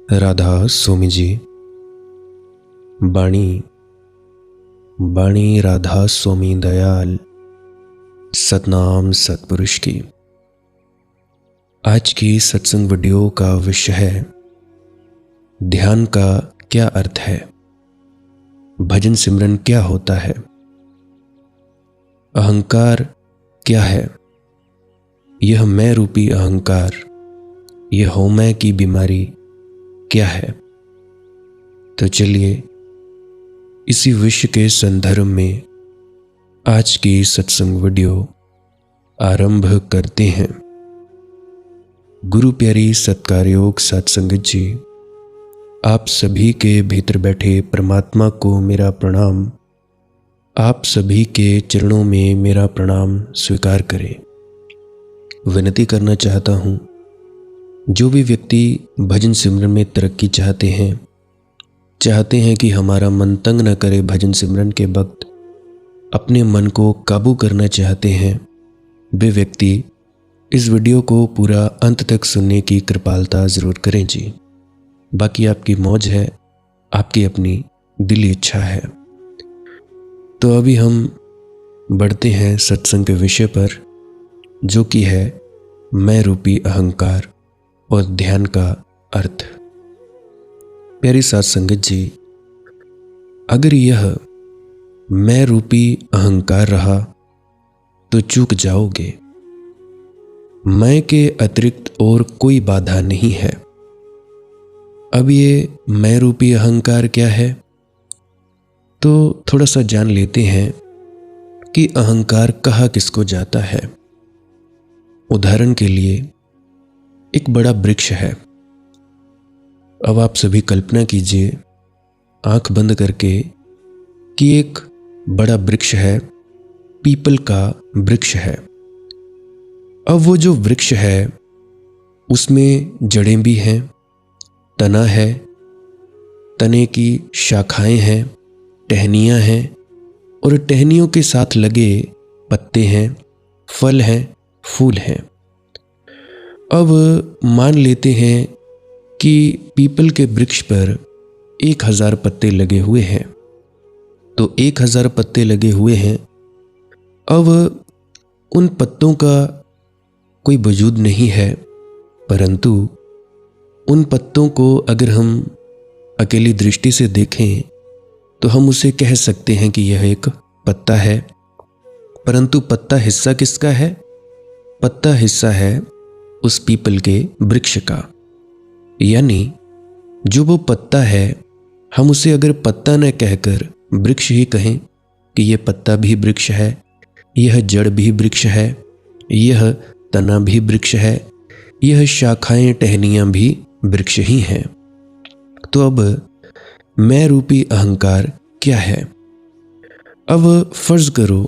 राधा स्वामी जी। बाणी बाणी राधा स्वामी दयाल सतनाम सतपुरुष की। आज की सत्संग वीडियो का विषय है ध्यान का क्या अर्थ है, भजन सिमरन क्या होता है, अहंकार क्या है, यह मैं रूपी अहंकार, यह हो मैं की बीमारी क्या है। तो चलिए इसी विषय के संदर्भ में आज की सत्संग वीडियो आरंभ करते हैं। गुरु प्यारी सत्कारयोग सत्संगत जी, आप सभी के भीतर बैठे परमात्मा को मेरा प्रणाम, आप सभी के चरणों में मेरा प्रणाम स्वीकार करें। विनती करना चाहता हूँ, जो भी व्यक्ति भजन सिमरन में तरक्की चाहते हैं कि हमारा मन तंग न करे, भजन सिमरन के वक्त अपने मन को काबू करना चाहते हैं, वे व्यक्ति इस वीडियो को पूरा अंत तक सुनने की कृपालता ज़रूर करें जी। बाकी आपकी मौज है, आपकी अपनी दिली इच्छा है। तो अभी हम बढ़ते हैं सत्संग के विषय पर, जो कि है मैं रूपी अहंकार और ध्यान का अर्थ। प्यारी साथ संगत जी, अगर यह मैं रूपी अहंकार रहा तो चूक जाओगे। मैं के अतिरिक्त और कोई बाधा नहीं है। अब ये मैं रूपी अहंकार क्या है, तो थोड़ा सा जान लेते हैं कि अहंकार कहा किसको जाता है। उदाहरण के लिए एक बड़ा वृक्ष है। अब आप सभी कल्पना कीजिए आंख बंद करके कि एक बड़ा वृक्ष है, पीपल का वृक्ष है। अब वो जो वृक्ष है उसमें जड़ें भी हैं, तना है, तने की शाखाएं हैं, टहनियां हैं और टहनियों के साथ लगे पत्ते हैं, फल हैं, फूल हैं। अब मान लेते हैं कि पीपल के वृक्ष पर 1000 पत्ते लगे हुए हैं, तो 1000 पत्ते लगे हुए हैं। अब उन पत्तों का कोई वजूद नहीं है, परंतु उन पत्तों को अगर हम अकेली दृष्टि से देखें तो हम उसे कह सकते हैं कि यह एक पत्ता है। परंतु पत्ता हिस्सा किसका है? पत्ता हिस्सा है उस पीपल के वृक्ष का। यानी जो वो पत्ता है, हम उसे अगर पत्ता न कहकर वृक्ष ही कहें कि यह पत्ता भी वृक्ष है, यह जड़ भी वृक्ष है, यह तना भी वृक्ष है, यह शाखाएं टहनियां भी वृक्ष ही हैं। तो अब मैं रूपी अहंकार क्या है? अब फर्ज करो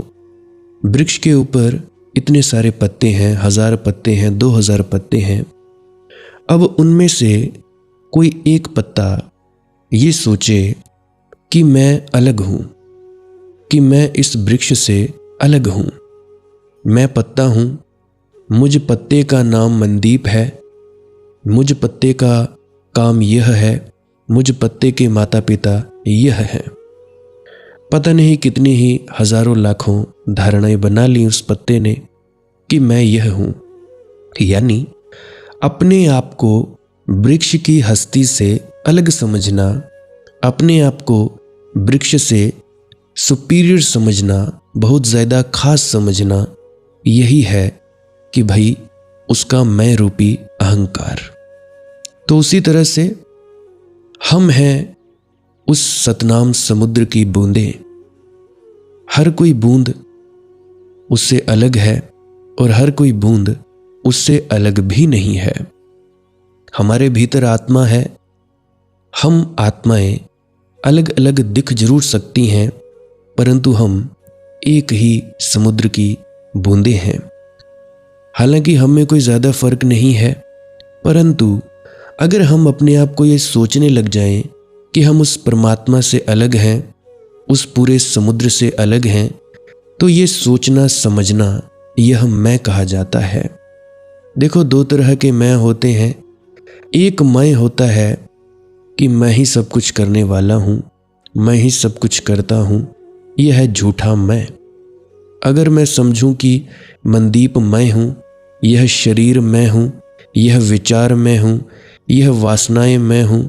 वृक्ष के ऊपर इतने सारे पत्ते हैं, 1000 पत्ते हैं, 2000 पत्ते हैं। अब उनमें से कोई एक पत्ता ये सोचे कि मैं अलग हूँ, कि मैं इस वृक्ष से अलग हूँ, मैं पत्ता हूँ, मुझ पत्ते का नाम मनदीप है, मुझ पत्ते का काम यह है, मुझ पत्ते के माता पिता यह हैं। पता नहीं कितनी ही हजारों लाखों धारणाएं बना ली उस पत्ते ने कि मैं यह हूँ। यानी अपने आप को वृक्ष की हस्ती से अलग समझना, अपने आप को वृक्ष से सुपीरियर समझना, बहुत ज़्यादा खास समझना, यही है कि भाई उसका मैं रूपी अहंकार। तो उसी तरह से हम हैं उस सतनाम समुद्र की बूंदें। हर कोई बूंद उससे अलग है और हर कोई बूंद उससे अलग भी नहीं है। हमारे भीतर आत्मा है। हम आत्माएं अलग अलग दिख जरूर सकती हैं, परंतु हम एक ही समुद्र की बूंदें हैं। हालांकि हम में कोई ज़्यादा फर्क नहीं है, परंतु अगर हम अपने आप को ये सोचने लग जाएं कि हम उस परमात्मा से अलग हैं, उस पूरे समुद्र से अलग हैं, तो ये सोचना समझना यह मैं कहा जाता है। देखो, दो तरह के मैं होते हैं। एक मैं होता है कि मैं ही सब कुछ करने वाला हूँ, मैं ही सब कुछ करता हूँ, यह है झूठा मैं। अगर मैं समझूं कि मनदीप मैं हूँ, यह शरीर मैं हूँ, यह विचार मैं हूँ, यह वासनाएं मैं हूँ,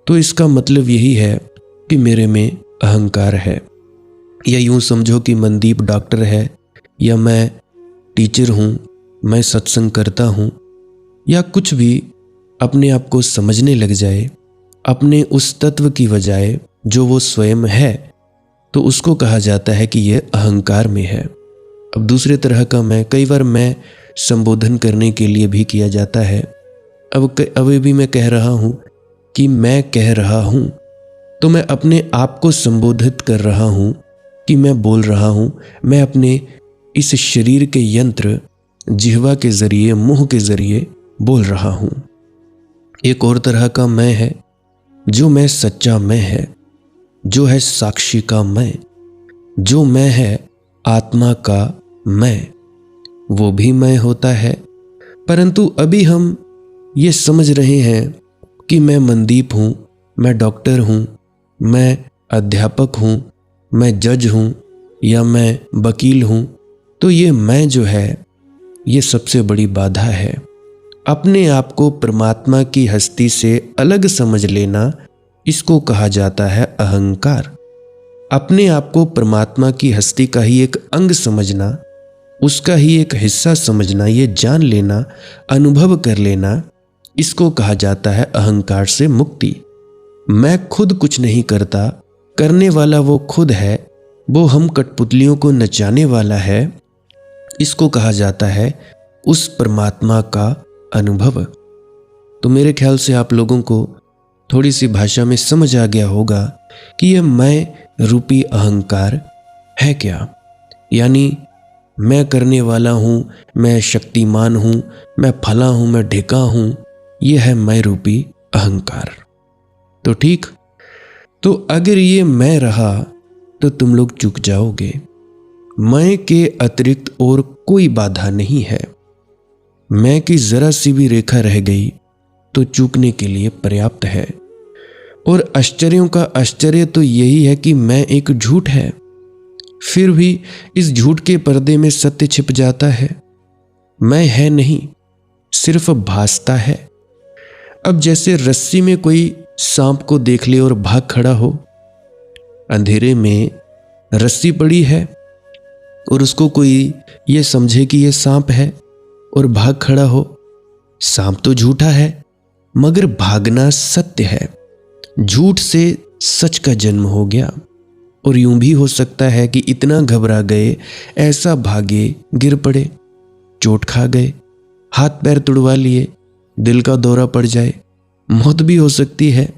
तो इसका मतलब यही है कि मेरे में अहंकार है। या यूं समझो कि मनदीप डॉक्टर है, या मैं टीचर हूँ, मैं सत्संग करता हूँ, या कुछ भी अपने आप को समझने लग जाए अपने उस तत्व की बजाय जो वो स्वयं है, तो उसको कहा जाता है कि यह अहंकार में है। अब दूसरे तरह का मैं, कई बार मैं संबोधन करने के लिए भी किया जाता है। अब भी मैं कह रहा हूँ कि मैं कह रहा हूँ, तो मैं अपने आप को संबोधित कर रहा हूँ कि मैं बोल रहा हूँ। मैं अपने इस शरीर के यंत्र जिह्वा के जरिए, मुंह के जरिए बोल रहा हूँ। एक और तरह का मैं है, जो मैं सच्चा मैं है, जो है साक्षी का मैं, जो मैं है आत्मा का मैं, वो भी मैं होता है। परंतु अभी हम ये समझ रहे हैं कि मैं मनदीप हूँ, मैं डॉक्टर हूँ, मैं अध्यापक हूँ, मैं जज हूँ, या मैं वकील हूँ। तो ये मैं जो है, ये सबसे बड़ी बाधा है। अपने आप को परमात्मा की हस्ती से अलग समझ लेना, इसको कहा जाता है अहंकार। अपने आप को परमात्मा की हस्ती का ही एक अंग समझना, उसका ही एक हिस्सा समझना, ये जान लेना, अनुभव कर लेना, इसको कहा जाता है अहंकार से मुक्ति। मैं खुद कुछ नहीं करता, करने वाला वो खुद है, वो हम कठपुतलियों को नचाने वाला है, इसको कहा जाता है उस परमात्मा का अनुभव। तो मेरे ख्याल से आप लोगों को थोड़ी सी भाषा में समझ आ गया होगा कि यह मैं रूपी अहंकार है क्या। यानी मैं करने वाला हूँ, मैं शक्तिमान हूँ, मैं फला हूँ, मैं ढेका हूँ, यह है मैं रूपी अहंकार। तो ठीक, तो अगर ये मैं रहा तो तुम लोग चूक जाओगे। मैं के अतिरिक्त और कोई बाधा नहीं है। मैं की जरा सी भी रेखा रह गई तो चूकने के लिए पर्याप्त है। और आश्चर्यों का आश्चर्य तो यही है कि मैं एक झूठ है, फिर भी इस झूठ के पर्दे में सत्य छिप जाता है। मैं है नहीं, सिर्फ भासता है। अब जैसे रस्सी में कोई सांप को देख ले और भाग खड़ा हो, अंधेरे में रस्सी पड़ी है और उसको कोई ये समझे कि ये सांप है और भाग खड़ा हो, सांप तो झूठा है मगर भागना सत्य है। झूठ से सच का जन्म हो गया। और यूं भी हो सकता है कि इतना घबरा गए, ऐसा भागे, गिर पड़े, चोट खा गए, हाथ पैर तुड़वा लिए, दिल का दौरा पड़ जाए, मौत भी हो सकती है।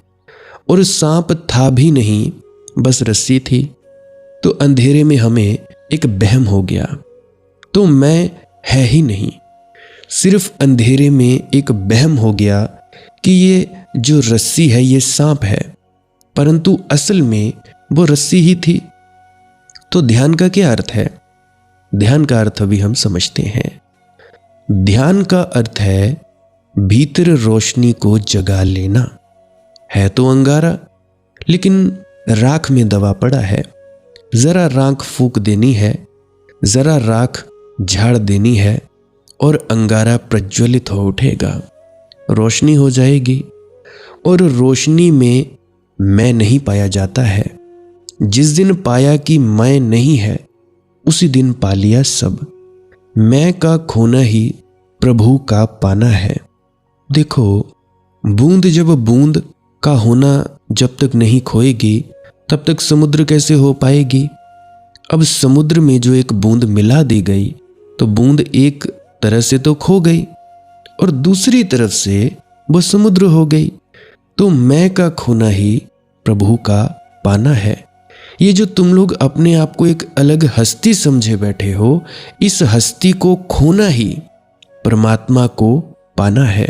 और सांप था भी नहीं, बस रस्सी थी। तो अंधेरे में हमें एक वहम हो गया, तो मैं है ही नहीं। सिर्फ अंधेरे में एक वहम हो गया कि ये जो रस्सी है ये सांप है, परंतु असल में वो रस्सी ही थी। तो ध्यान का क्या अर्थ है? ध्यान का अर्थ अभी हम समझते हैं। ध्यान का अर्थ है भीतर रोशनी को जगा लेना। है तो अंगारा, लेकिन राख में दबा पड़ा है। जरा राख फूंक देनी है, जरा राख झाड़ देनी है और अंगारा प्रज्वलित हो उठेगा, रोशनी हो जाएगी। और रोशनी में मैं नहीं पाया जाता है। जिस दिन पाया कि मैं नहीं है, उसी दिन पा लिया सब। मैं का खोना ही प्रभु का पाना है। देखो, बूंद जब बूंद का होना जब तक नहीं खोएगी, तब तक समुद्र कैसे हो पाएगी। अब समुद्र में जो एक बूंद मिला दी गई, तो बूंद एक तरह से तो खो गई और दूसरी तरफ से वो समुद्र हो गई। तो मैं का खोना ही प्रभु का पाना है। ये जो तुम लोग अपने आप को एक अलग हस्ती समझे बैठे हो, इस हस्ती को खोना ही परमात्मा को पाना है।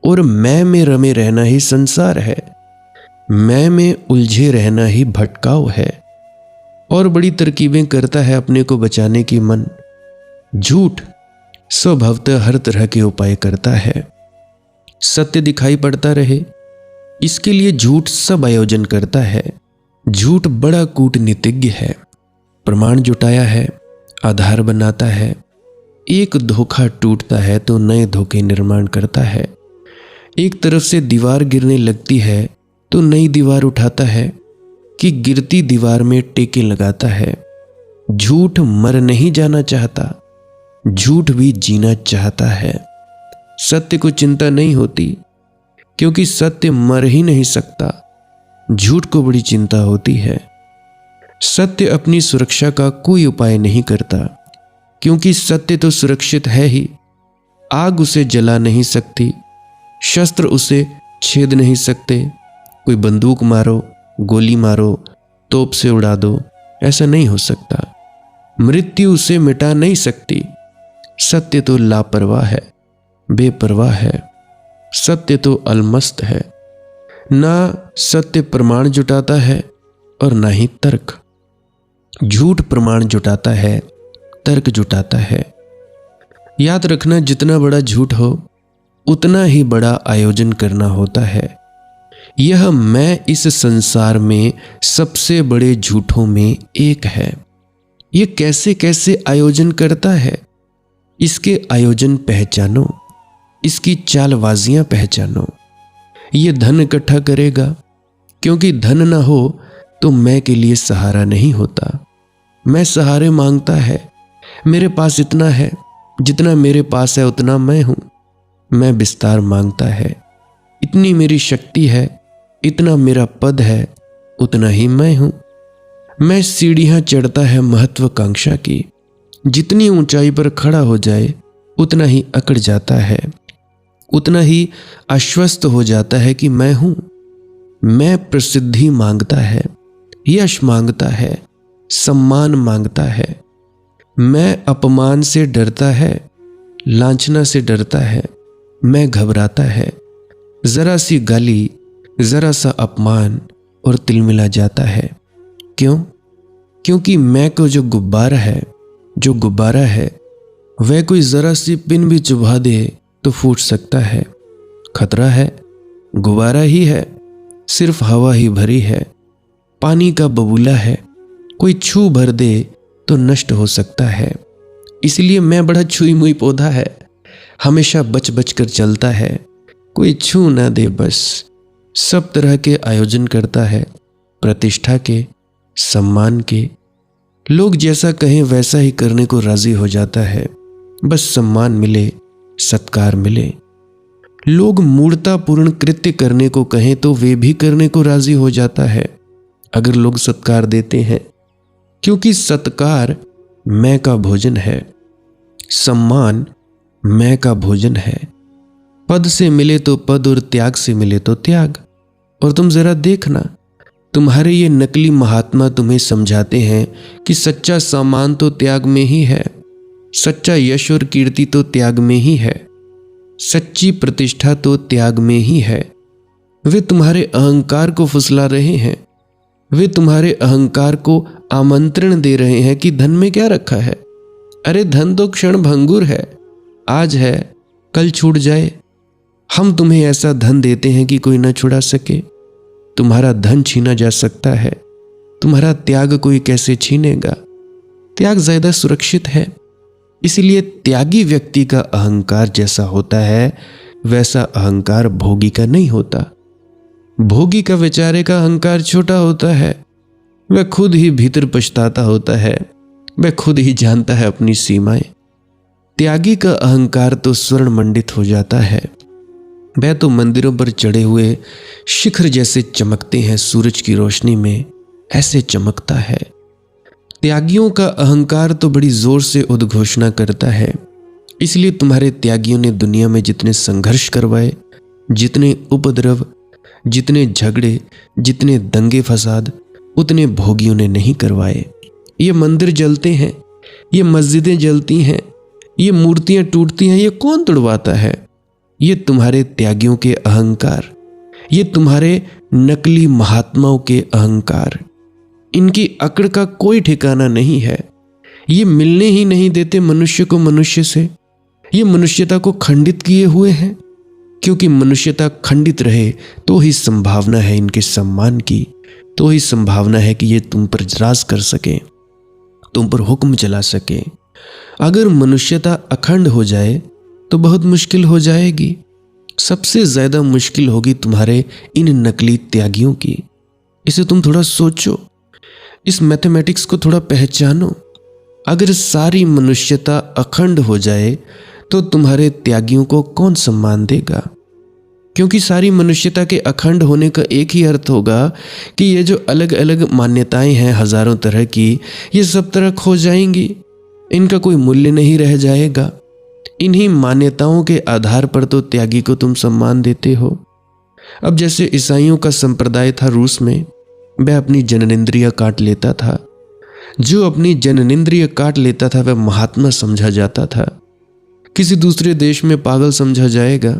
और मैं में रमे रहना ही संसार है। मैं में उलझे रहना ही भटकाव है। और बड़ी तरकीबें करता है अपने को बचाने की मन। झूठ स्वभावतः हर तरह के उपाय करता है। सत्य दिखाई पड़ता रहे, इसके लिए झूठ सब आयोजन करता है। झूठ बड़ा कूटनीतिज्ञ है, प्रमाण जुटाया है, आधार बनाता है। एक धोखा टूटता है तो नए धोखे निर्माण करता है। एक तरफ से दीवार गिरने लगती है तो नई दीवार उठाता है कि गिरती दीवार में टेके लगाता है। झूठ मर नहीं जाना चाहता, झूठ भी जीना चाहता है। सत्य को चिंता नहीं होती क्योंकि सत्य मर ही नहीं सकता। झूठ को बड़ी चिंता होती है। सत्य अपनी सुरक्षा का कोई उपाय नहीं करता क्योंकि सत्य तो सुरक्षित है ही। आग उसे जला नहीं सकती, शस्त्र उसे छेद नहीं सकते। कोई बंदूक मारो, गोली मारो, तोप से उड़ा दो, ऐसा नहीं हो सकता। मृत्यु उसे मिटा नहीं सकती। सत्य तो लापरवाह है, बेपरवाह है। सत्य तो अलमस्त है। ना सत्य प्रमाण जुटाता है और ना ही तर्क। झूठ प्रमाण जुटाता है, तर्क जुटाता है। याद रखना, जितना बड़ा झूठ हो उतना ही बड़ा आयोजन करना होता है। यह मैं इस संसार में सबसे बड़े झूठों में एक है। यह कैसे कैसे आयोजन करता है, इसके आयोजन पहचानो, इसकी चालबाजियां पहचानो। यह धन इकट्ठा करेगा क्योंकि धन ना हो तो मैं के लिए सहारा नहीं होता। मैं सहारे मांगता है। मेरे पास इतना है, जितना मेरे पास है उतना मैं हूं। मैं विस्तार मांगता है। इतनी मेरी शक्ति है, इतना मेरा पद है, उतना ही मैं हूं। मैं सीढ़ियां चढ़ता है महत्वाकांक्षा की। जितनी ऊंचाई पर खड़ा हो जाए उतना ही अकड़ जाता है, उतना ही आश्वस्त हो जाता है कि मैं हूं। मैं प्रसिद्धि मांगता है, यश मांगता है, सम्मान मांगता है। मैं अपमान से डरता है, लांछना से डरता है। मैं घबराता है। जरा सी गाली, जरा सा अपमान और तिलमिला जाता है। क्यों? क्योंकि मैं को जो गुब्बारा है वह कोई जरा सी पिन भी चुभा दे तो फूट सकता है। खतरा है, गुब्बारा ही है, सिर्फ हवा ही भरी है। पानी का बबूला है, कोई छू भर दे तो नष्ट हो सकता है। इसलिए मैं बड़ा छुई मुई पौधा है, हमेशा बच बच कर चलता है। कोई छू ना दे बस। सब तरह के आयोजन करता है, प्रतिष्ठा के, सम्मान के। लोग जैसा कहें वैसा ही करने को राजी हो जाता है, बस सम्मान मिले, सत्कार मिले। लोग मूर्खतापूर्ण कृत्य करने को कहें तो वे भी करने को राजी हो जाता है अगर लोग सत्कार देते हैं, क्योंकि सत्कार मैं का भोजन है, सम्मान मैं का भोजन है। पद से मिले तो पद और त्याग से मिले तो त्याग। और तुम जरा देखना, तुम्हारे ये नकली महात्मा तुम्हें समझाते हैं कि सच्चा सम्मान तो त्याग में ही है, सच्चा यश और कीर्ति तो त्याग में ही है, सच्ची प्रतिष्ठा तो त्याग में ही है। वे तुम्हारे अहंकार को फुसला रहे हैं। वे तुम्हारे अहंकार को आमंत्रण दे रहे हैं कि धन में क्या रखा है। अरे धन तो क्षण भंगुर है, आज है कल छूट जाए। हम तुम्हें ऐसा धन देते हैं कि कोई न छुड़ा सके। तुम्हारा धन छीना जा सकता है, तुम्हारा त्याग कोई कैसे छीनेगा। त्याग ज्यादा सुरक्षित है। इसलिए त्यागी व्यक्ति का अहंकार जैसा होता है वैसा अहंकार भोगी का नहीं होता। भोगी का बेचारे का अहंकार छोटा होता है। वह खुद ही भीतर पछताता होता है, वह खुद ही जानता है अपनी सीमाएं। त्यागी का अहंकार तो स्वर्ण मंडित हो जाता है। वह तो मंदिरों पर चढ़े हुए शिखर जैसे चमकते हैं सूरज की रोशनी में, ऐसे चमकता है। त्यागियों का अहंकार तो बड़ी जोर से उद्घोषणा करता है। इसलिए तुम्हारे त्यागियों ने दुनिया में जितने संघर्ष करवाए, जितने उपद्रव, जितने झगड़े, जितने दंगे फसाद, उतने भोगियों ने नहीं करवाए। ये मंदिर जलते हैं, ये मस्जिदें जलती हैं, ये मूर्तियां टूटती हैं, ये कौन तुड़वाता है? ये तुम्हारे त्यागियों के अहंकार, ये तुम्हारे नकली महात्माओं के अहंकार। इनकी अकड़ का कोई ठिकाना नहीं है। ये मिलने ही नहीं देते मनुष्य को मनुष्य से। ये मनुष्यता को खंडित किए हुए हैं। क्योंकि मनुष्यता खंडित रहे तो ही संभावना है इनके सम्मान की, तो ही संभावना है कि ये तुम पर राज कर सके, तुम पर हुक्म चला सके। अगर मनुष्यता अखंड हो जाए तो बहुत मुश्किल हो जाएगी। सबसे ज्यादा मुश्किल होगी तुम्हारे इन नकली त्यागियों की। इसे तुम थोड़ा सोचो, इस मैथमेटिक्स को थोड़ा पहचानो। अगर सारी मनुष्यता अखंड हो जाए तो तुम्हारे त्यागियों को कौन सम्मान देगा? क्योंकि सारी मनुष्यता के अखंड होने का एक ही अर्थ होगा कि ये जो अलग अलग मान्यताएं हैं हजारों तरह की, ये सब तरह खो जाएंगी, इनका कोई मूल्य नहीं रह जाएगा। इन्हीं मान्यताओं के आधार पर तो त्यागी को तुम सम्मान देते हो। अब जैसे ईसाइयों का संप्रदाय था रूस में, वह अपनी जननेंद्रिय काट लेता था। जो अपनी जननेंद्रिय काट लेता था वह महात्मा समझा जाता था। किसी दूसरे देश में पागल समझा जाएगा,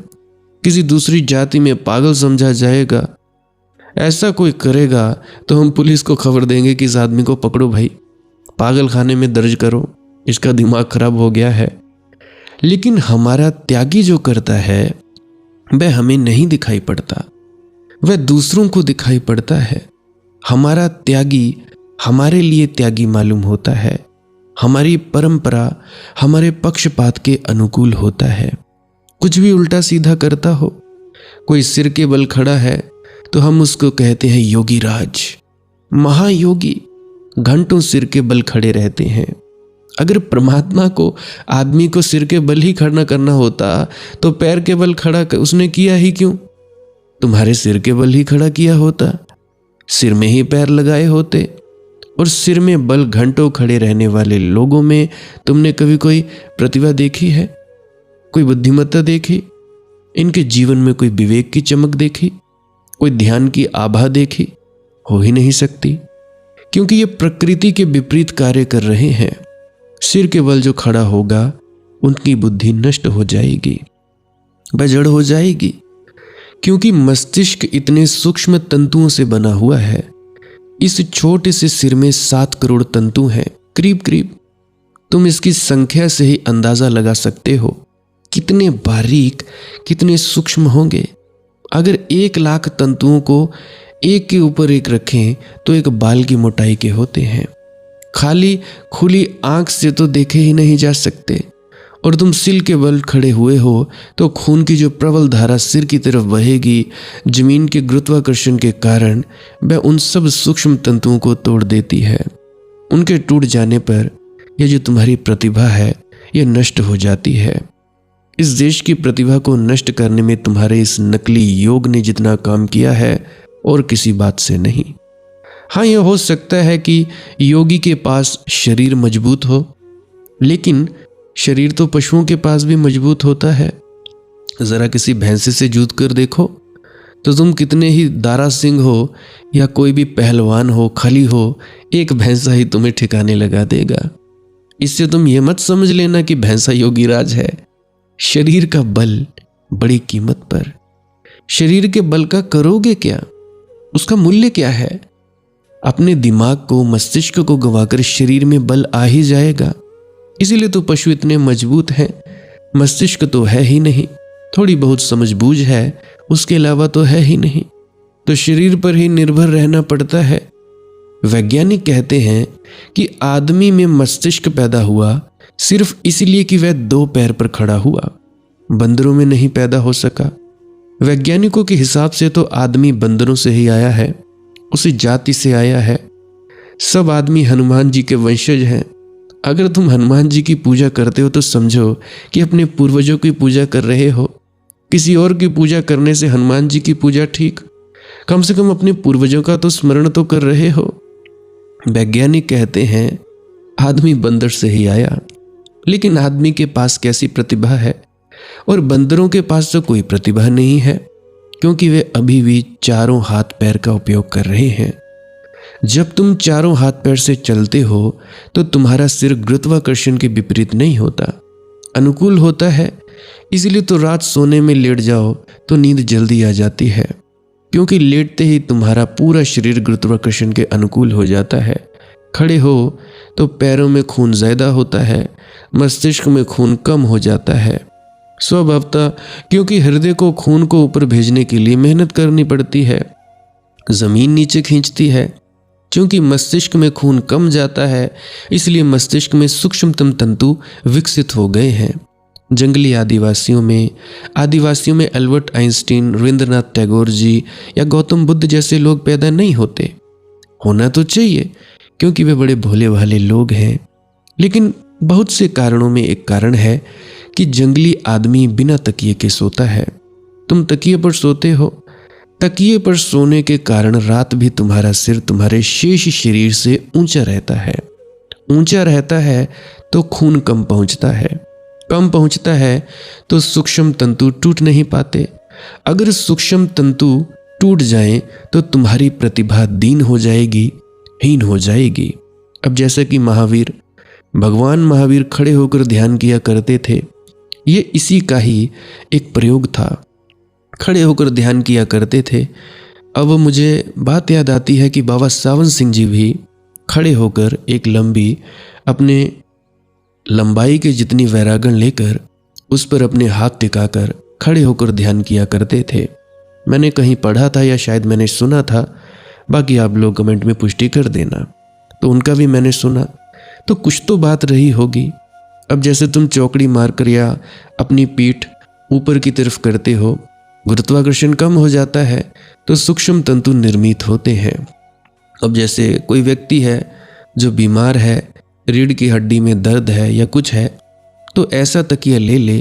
किसी दूसरी जाति में पागल समझा जाएगा। ऐसा कोई करेगा तो हम पुलिस को खबर देंगे कि इस आदमी को पकड़ो भाई, पागल खाने में दर्ज करो, इसका दिमाग खराब हो गया है। लेकिन हमारा त्यागी जो करता है वह हमें नहीं दिखाई पड़ता, वह दूसरों को दिखाई पड़ता है। हमारा त्यागी हमारे लिए त्यागी मालूम होता है, हमारी परंपरा हमारे पक्षपात के अनुकूल होता है। कुछ भी उल्टा सीधा करता हो, कोई सिर के बल खड़ा है तो हम उसको कहते हैं योगी राज, महायोगी, घंटों सिर के बल खड़े रहते हैं। अगर परमात्मा को आदमी को सिर के बल ही खड़ा करना होता तो पैर के बल खड़ा उसने किया ही क्यों? तुम्हारे सिर के बल ही खड़ा किया होता, सिर में ही पैर लगाए होते। और सिर में बल घंटों खड़े रहने वाले लोगों में तुमने कभी कोई प्रतिभा देखी है? कोई बुद्धिमत्ता देखी? इनके जीवन में कोई विवेक की चमक देखी? कोई ध्यान की आभा देखी? हो ही नहीं सकती, क्योंकि ये प्रकृति के विपरीत कार्य कर रहे हैं। सिर के बल जो खड़ा होगा उनकी बुद्धि नष्ट हो जाएगी, वह जड़ हो जाएगी। क्योंकि मस्तिष्क इतने सूक्ष्म तंतुओं से बना हुआ है। इस छोटे से सिर में 7 करोड़ तंतु हैं करीब करीब। तुम इसकी संख्या से ही अंदाजा लगा सकते हो कितने बारीक, कितने सूक्ष्म होंगे। अगर 1 लाख तंतुओं को एक के ऊपर एक रखें तो एक बाल की मोटाई के होते हैं। खाली खुली आंख से तो देखे ही नहीं जा सकते। और तुम सिर के बल खड़े हुए हो तो खून की जो प्रबल धारा सिर की तरफ बहेगी, जमीन के गुरुत्वाकर्षण के कारण वह उन सब सूक्ष्म तंतुओं को तोड़ देती है। उनके टूट जाने पर यह जो तुम्हारी प्रतिभा है यह नष्ट हो जाती है। इस देश की प्रतिभा को नष्ट करने में तुम्हारे इस नकली योग ने जितना काम किया है और किसी बात से नहीं। हाँ, यह हो सकता है कि योगी के पास शरीर मजबूत हो, लेकिन शरीर तो पशुओं के पास भी मजबूत होता है। जरा किसी भैंसे से जूझ कर देखो तो तुम कितने ही दारा सिंह हो या कोई भी पहलवान हो, खली हो, एक भैंसा ही तुम्हें ठिकाने लगा देगा। इससे तुम ये मत समझ लेना कि भैंसा योगी राज है। शरीर का बल बड़ी कीमत पर। शरीर के बल का करोगे क्या? उसका मूल्य क्या है? अपने दिमाग को, मस्तिष्क को गवाकर शरीर में बल आ ही जाएगा। इसीलिए तो पशु इतने मजबूत हैं। मस्तिष्क तो है ही नहीं, थोड़ी बहुत समझबूझ है, उसके अलावा तो है ही नहीं। तो शरीर पर ही निर्भर रहना पड़ता है। वैज्ञानिक कहते हैं कि आदमी में मस्तिष्क पैदा हुआ सिर्फ इसलिए कि वह 2 पैर पर खड़ा हुआ, बंदरों में नहीं पैदा हो सका। वैज्ञानिकों के हिसाब से तो आदमी बंदरों से ही आया है, उसी जाति से आया है। सब आदमी हनुमान जी के वंशज हैं। अगर तुम हनुमान जी की पूजा करते हो तो समझो कि अपने पूर्वजों की पूजा कर रहे हो। किसी और की पूजा करने से हनुमान जी की पूजा ठीक, कम से कम अपने पूर्वजों का तो स्मरण तो कर रहे हो। वैज्ञानिक कहते हैं आदमी बंदर से ही आया, लेकिन आदमी के पास कैसी प्रतिभा है? और बंदरों के पास तो कोई प्रतिभा नहीं है, क्योंकि वे अभी भी चारों हाथ पैर का उपयोग कर रहे हैं। जब तुम चारों हाथ पैर से चलते हो तो तुम्हारा सिर गुरुत्वाकर्षण के विपरीत नहीं होता, अनुकूल होता है। इसलिए तो रात सोने में लेट जाओ तो नींद जल्दी आ जाती है, क्योंकि लेटते ही तुम्हारा पूरा शरीर गुरुत्वाकर्षण के अनुकूल हो जाता है। खड़े हो तो पैरों में खून ज्यादा होता है, मस्तिष्क में खून कम हो जाता है। स्वभावतः, क्योंकि हृदय को खून को ऊपर भेजने के लिए मेहनत करनी पड़ती है, जमीन नीचे खींचती है। क्योंकि मस्तिष्क में खून कम जाता है, इसलिए मस्तिष्क में सूक्ष्मतम तंतु विकसित हो गए हैं। जंगली आदिवासियों में अल्बर्ट आइंस्टीन, रविंद्रनाथ टैगोर जी या गौतम बुद्ध जैसे लोग पैदा नहीं होते। होना तो चाहिए, क्योंकि वे बड़े भोले भाले लोग हैं। लेकिन बहुत से कारणों में एक कारण है कि जंगली आदमी बिना तकिए के सोता है। तुम तकिए पर सोते हो। तकिए पर सोने के कारण रात भी तुम्हारा सिर तुम्हारे शेष शरीर से ऊंचा रहता है। ऊंचा रहता है तो खून कम पहुंचता है। कम पहुंचता है तो सूक्ष्म तंतु टूट नहीं पाते। अगर सूक्ष्म तंतु टूट जाएं तो तुम्हारी प्रतिभा दीन हो जाएगी, हीन हो जाएगी। अब जैसे कि भगवान महावीर खड़े होकर ध्यान किया करते थे, ये इसी का ही एक प्रयोग था। खड़े होकर ध्यान किया करते थे। अब मुझे बात याद आती है कि बाबा सावन सिंह जी भी खड़े होकर एक लंबी, अपने लंबाई के जितनी वैरागन लेकर उस पर अपने हाथ टिकाकर खड़े होकर ध्यान किया करते थे। मैंने कहीं पढ़ा था या शायद मैंने सुना था, बाकी आप लोग कमेंट में पुष्टि कर देना। तो उनका भी मैंने सुना, तो कुछ तो बात रही होगी। अब जैसे तुम चौकड़ी मारकर या अपनी पीठ ऊपर की तरफ करते हो, गुरुत्वाकर्षण कम हो जाता है तो सूक्ष्म तंतु निर्मित होते हैं। अब जैसे कोई व्यक्ति है जो बीमार है, रीढ़ की हड्डी में दर्द है या कुछ है, तो ऐसा तकिया ले ले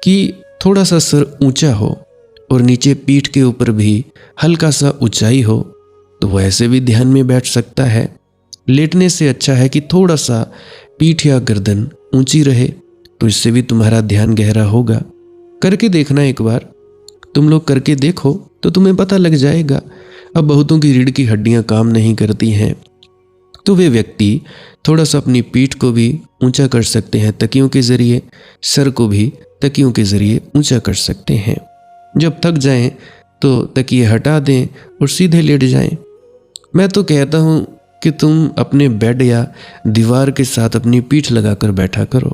कि थोड़ा सा सर ऊंचा हो और नीचे पीठ के ऊपर भी हल्का सा ऊंचाई हो, तो वो ऐसे भी ध्यान में बैठ सकता है। लेटने से अच्छा है कि थोड़ा सा पीठ या गर्दन ऊंची रहे, तो इससे भी तुम्हारा ध्यान गहरा होगा। करके देखना एक बार, तुम लोग करके देखो तो तुम्हें पता लग जाएगा। अब बहुतों की रीढ़ की हड्डियां काम नहीं करती हैं, तो वे व्यक्ति थोड़ा सा अपनी पीठ को भी ऊंचा कर सकते हैं तकियों के जरिए, सर को भी तकियों के जरिए ऊंचा कर सकते हैं। जब थक जाएं तो तकिए हटा दें और सीधे लेट जाएं। मैं तो कहता हूं कि तुम अपने बेड या दीवार के साथ अपनी पीठ लगाकर बैठा करो,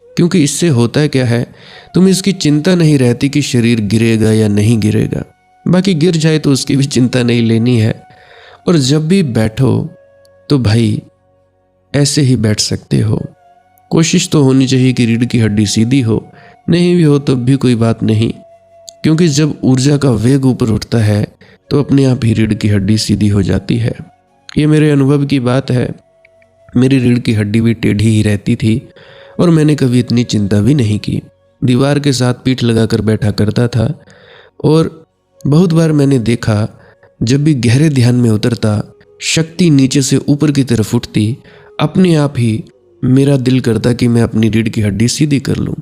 क्योंकि इससे होता क्या है, तुम इसकी चिंता नहीं रहती कि शरीर गिरेगा या नहीं गिरेगा। बाकी गिर जाए तो उसकी भी चिंता नहीं लेनी है। और जब भी बैठो तो भाई ऐसे ही बैठ सकते हो। कोशिश तो होनी चाहिए कि रीढ़ की हड्डी सीधी हो, नहीं भी हो तब भी कोई बात नहीं, क्योंकि जब ऊर्जा का वेग ऊपर उठता है तो अपने आप ही रीढ़ की हड्डी सीधी हो जाती है। ये मेरे अनुभव की बात है। मेरी रीढ़ की हड्डी भी टेढ़ी ही रहती थी और मैंने कभी इतनी चिंता भी नहीं की। दीवार के साथ पीठ लगाकर बैठा करता था और बहुत बार मैंने देखा, जब भी गहरे ध्यान में उतरता, शक्ति नीचे से ऊपर की तरफ उठती, अपने आप ही मेरा दिल करता कि मैं अपनी रीढ़ की हड्डी सीधी कर लूं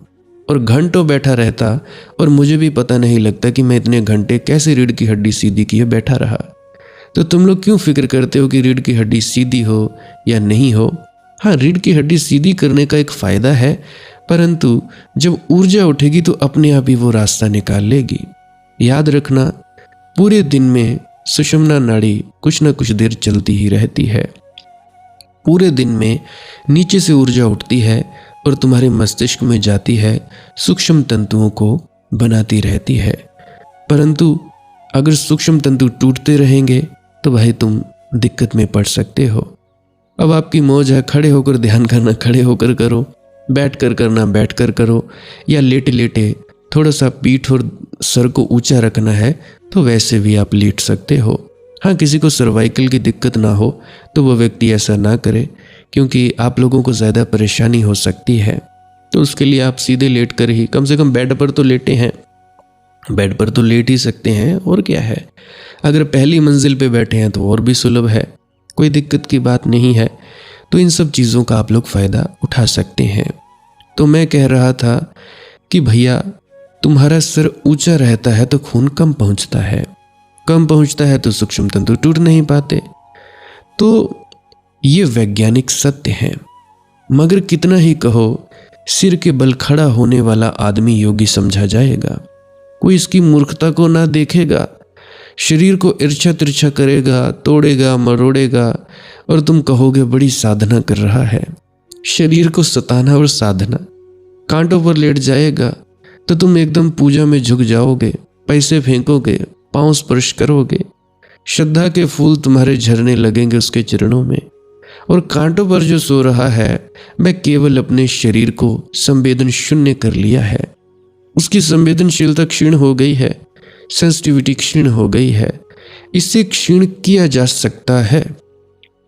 और घंटों बैठा रहता और मुझे भी पता नहीं लगता कि मैं इतने घंटे कैसे रीढ़ की हड्डी सीधी किए बैठा रहा। तो तुम लोग क्यों फिक्र करते हो कि रीढ़ की हड्डी सीधी हो या नहीं हो? हाँ, रीढ़ की हड्डी सीधी करने का एक फ़ायदा है, परंतु जब ऊर्जा उठेगी तो अपने आप ही वो रास्ता निकाल लेगी। याद रखना, पूरे दिन में सुषुम्ना नाड़ी कुछ न कुछ देर चलती ही रहती है। पूरे दिन में नीचे से ऊर्जा उठती है और तुम्हारे मस्तिष्क में जाती है, सूक्ष्म तंतुओं को बनाती रहती है। परंतु अगर सूक्ष्म तंतु टूटते रहेंगे तो भाई तुम दिक्कत में पड़ सकते हो। अब आपकी मौज है, खड़े होकर ध्यान करना खड़े होकर करो, बैठ कर करना बैठ कर करो, या लेटे लेटे थोड़ा सा पीठ और सर को ऊंचा रखना है तो वैसे भी आप लेट सकते हो। हाँ, किसी को सर्वाइकल की दिक्कत ना हो तो वो व्यक्ति ऐसा ना करे, क्योंकि आप लोगों को ज़्यादा परेशानी हो सकती है। तो उसके लिए आप सीधे लेट कर ही, कम से कम बेड पर तो लेटे हैं, बेड पर तो लेट ही सकते हैं, और क्या है। अगर पहली मंजिल पे बैठे हैं तो और भी सुलभ है, कोई दिक्कत की बात नहीं है। तो इन सब चीज़ों का आप लोग फ़ायदा उठा सकते हैं। तो मैं कह रहा था कि भैया, तुम्हारा सर ऊंचा रहता है तो खून कम पहुंचता है, कम पहुंचता है तो सूक्ष्म तंतु टूट नहीं पाते। तो ये वैज्ञानिक सत्य है। मगर कितना ही कहो, सिर के बल खड़ा होने वाला आदमी योगी समझा जाएगा। कोई इसकी मूर्खता को ना देखेगा, शरीर को इर्छा तिरछा करेगा, तोड़ेगा मरोड़ेगा, और तुम कहोगे बड़ी साधना कर रहा है। शरीर को सताना और साधना, कांटों पर लेट जाएगा तो तुम एकदम पूजा में झुक जाओगे, पैसे फेंकोगे, पांव स्पर्श करोगे, श्रद्धा के फूल तुम्हारे झरने लगेंगे उसके चरणों में। और कांटों पर जो सो रहा है वह केवल अपने शरीर को संवेदन शून्य कर लिया है। उसकी संवेदनशीलता क्षीण हो गई है, सेंसिटिविटी क्षीण हो गई है। इसे क्षीण किया जा सकता है।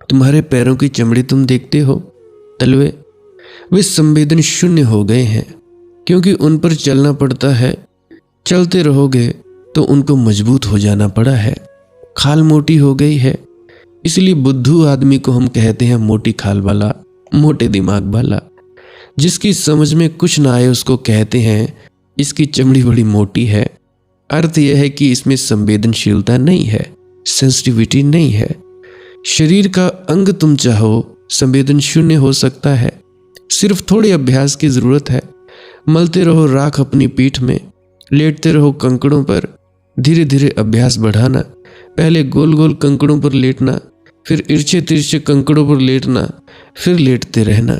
तुम्हारे पैरों की चमड़ी तुम देखते हो, तलवे, वे संवेदन शून्य हो गए हैं, क्योंकि उन पर चलना पड़ता है। चलते रहोगे तो उनको मजबूत हो जाना पड़ा है। खाल मोटी हो गई है, इसलिए बुद्धू आदमी को हम कहते हैं मोटी खाल वाला, मोटे दिमाग वाला। जिसकी समझ में कुछ ना आए उसको कहते हैं इसकी चमड़ी बड़ी मोटी है। अर्थ यह है कि इसमें संवेदनशीलता नहीं है, सेंसिटिविटी नहीं है। शरीर का अंग तुम चाहो संवेदन शून्य हो सकता है, सिर्फ थोड़े अभ्यास की जरूरत है। मलते रहो राख अपनी पीठ में, लेटते रहो कंकड़ों पर, धीरे धीरे अभ्यास बढ़ाना। पहले गोल गोल कंकड़ों पर लेटना, फिर इर्छे तिरछे कंकड़ों पर लेटना, फिर लेटते रहना,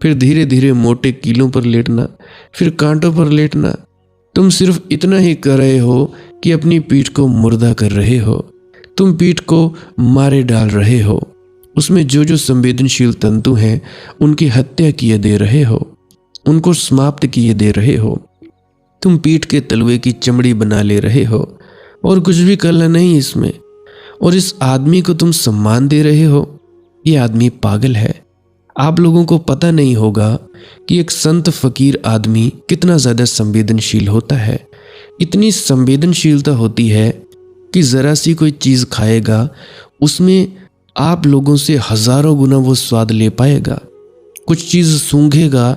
फिर धीरे धीरे मोटे कीलों पर लेटना, फिर कांटों पर लेटना। तुम सिर्फ इतना ही कर रहे हो कि अपनी पीठ को मुर्दा कर रहे हो। तुम पीठ को मारे डाल रहे हो, उसमें जो जो संवेदनशील तंतु हैं उनकी हत्या किए दे रहे हो, उनको समाप्त किए दे रहे हो। तुम पीठ के तलवे की चमड़ी बना ले रहे हो और कुछ भी करना नहीं इसमें। और इस आदमी को तुम सम्मान दे रहे हो। ये आदमी पागल है। आप लोगों को पता नहीं होगा कि एक संत फकीर आदमी कितना ज़्यादा संवेदनशील होता है। इतनी संवेदनशीलता होती है कि ज़रा सी कोई चीज़ खाएगा उसमें आप लोगों से हज़ारों गुना वो स्वाद ले पाएगा। कुछ चीज़ सूंघेगा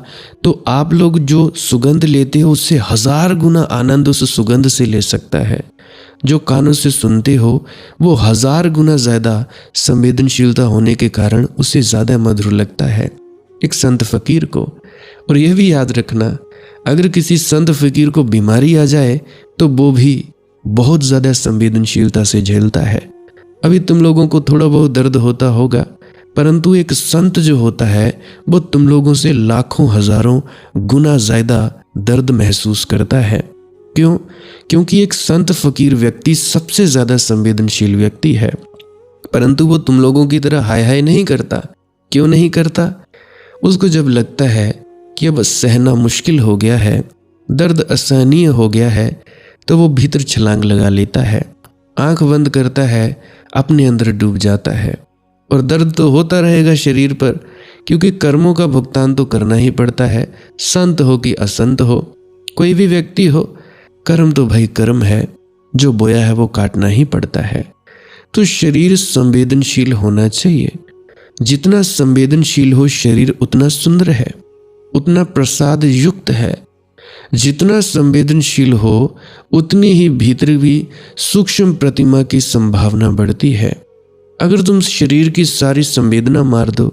तो आप लोग जो सुगंध लेते हो उससे 1000 गुना आनंद उस सुगंध से ले सकता है। जो कानों से सुनते हो वो 1000 गुना ज़्यादा संवेदनशीलता होने के कारण उसे ज़्यादा मधुर लगता है एक संत फकीर को। और यह भी याद रखना, अगर किसी संत फकीर को बीमारी आ जाए तो वो भी बहुत ज़्यादा संवेदनशीलता से झेलता है। अभी तुम लोगों को थोड़ा बहुत दर्द होता होगा, परंतु एक संत जो होता है वो तुम लोगों से लाखों हजारों गुना ज़्यादा दर्द महसूस करता है। क्यों? क्योंकि एक संत फकीर व्यक्ति सबसे ज़्यादा संवेदनशील व्यक्ति है, परंतु वो तुम लोगों की तरह हाय हाय नहीं करता। क्यों नहीं करता? उसको जब लगता है कि अब सहना मुश्किल हो गया है, दर्द असहनीय हो गया है, तो वो भीतर छलांग लगा लेता है, आंख बंद करता है, अपने अंदर डूब जाता है। और दर्द तो होता रहेगा शरीर पर, क्योंकि कर्मों का भुगतान तो करना ही पड़ता है। संत हो कि असंत हो, कोई भी व्यक्ति हो, कर्म तो भाई कर्म है, जो बोया है वो काटना ही पड़ता है। तो शरीर संवेदनशील होना चाहिए। जितना संवेदनशील हो शरीर उतना सुंदर है, उतना प्रसाद युक्त है। जितना संवेदनशील हो उतनी ही भीतर भी सूक्ष्म प्रतिमा की संभावना बढ़ती है। अगर तुम शरीर की सारी संवेदना मार दो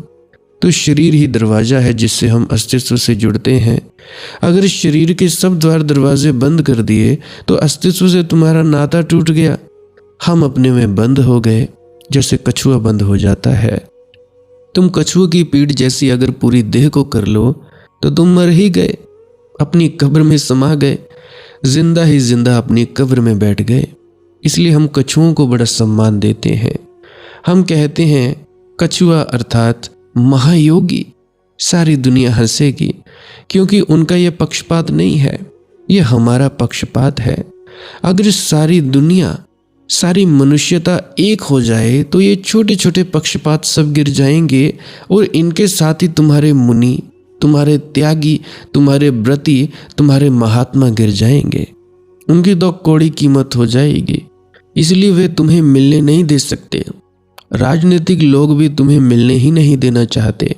तो शरीर ही दरवाजा है जिससे हम अस्तित्व से जुड़ते हैं। अगर शरीर के सब द्वार दरवाजे बंद कर दिए तो अस्तित्व से तुम्हारा नाता टूट गया। हम अपने में बंद हो गए, जैसे कछुआ बंद हो जाता है। तुम कछुआ की पीठ जैसी अगर पूरी देह को कर लो तो तुम मर ही गए, अपनी कब्र में समा गए, जिंदा ही जिंदा अपनी कब्र में बैठ गए। इसलिए हम कछुओं को बड़ा सम्मान देते हैं। हम कहते हैं कछुआ अर्थात महायोगी, सारी दुनिया हंसेगी, क्योंकि उनका यह पक्षपात नहीं है, यह हमारा पक्षपात है। अगर सारी दुनिया, सारी मनुष्यता एक हो जाए तो ये छोटे छोटे पक्षपात सब गिर जाएंगे और इनके साथ ही तुम्हारे मुनि, तुम्हारे त्यागी, तुम्हारे व्रती, तुम्हारे महात्मा गिर जाएंगे। उनकी तो कौड़ी कीमत हो जाएगी, इसलिए वे तुम्हें मिलने नहीं दे सकते। राजनीतिक लोग भी तुम्हें मिलने ही नहीं देना चाहते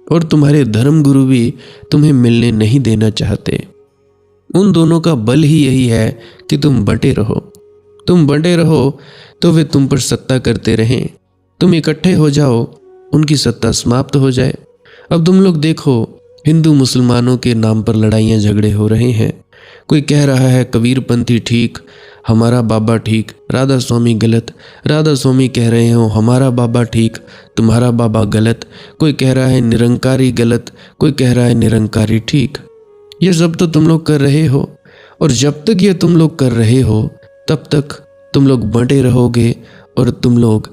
और तुम्हारे धर्म गुरु भी तुम्हें मिलने नहीं देना चाहते। उन दोनों का बल ही यही है कि तुम बंटे रहो। तुम बंटे रहो तो वे तुम पर सत्ता करते रहें, तुम इकट्ठे हो जाओ, उनकी सत्ता समाप्त हो जाए। अब तुम लोग देखो, हिंदू मुसलमानों के नाम पर लड़ाइयाँ झगड़े हो रहे हैं। कोई कह रहा है कबीरपंथी ठीक, हमारा बाबा ठीक, राधा स्वामी गलत। राधा स्वामी कह रहे हो हमारा बाबा ठीक, तुम्हारा बाबा गलत। कोई कह रहा है निरंकारी गलत, कोई कह रहा है निरंकारी ठीक। ये सब तो तुम लोग कर रहे हो और जब तक ये तुम लोग कर रहे हो तब तक तुम लोग बंटे रहोगे और तुम लोग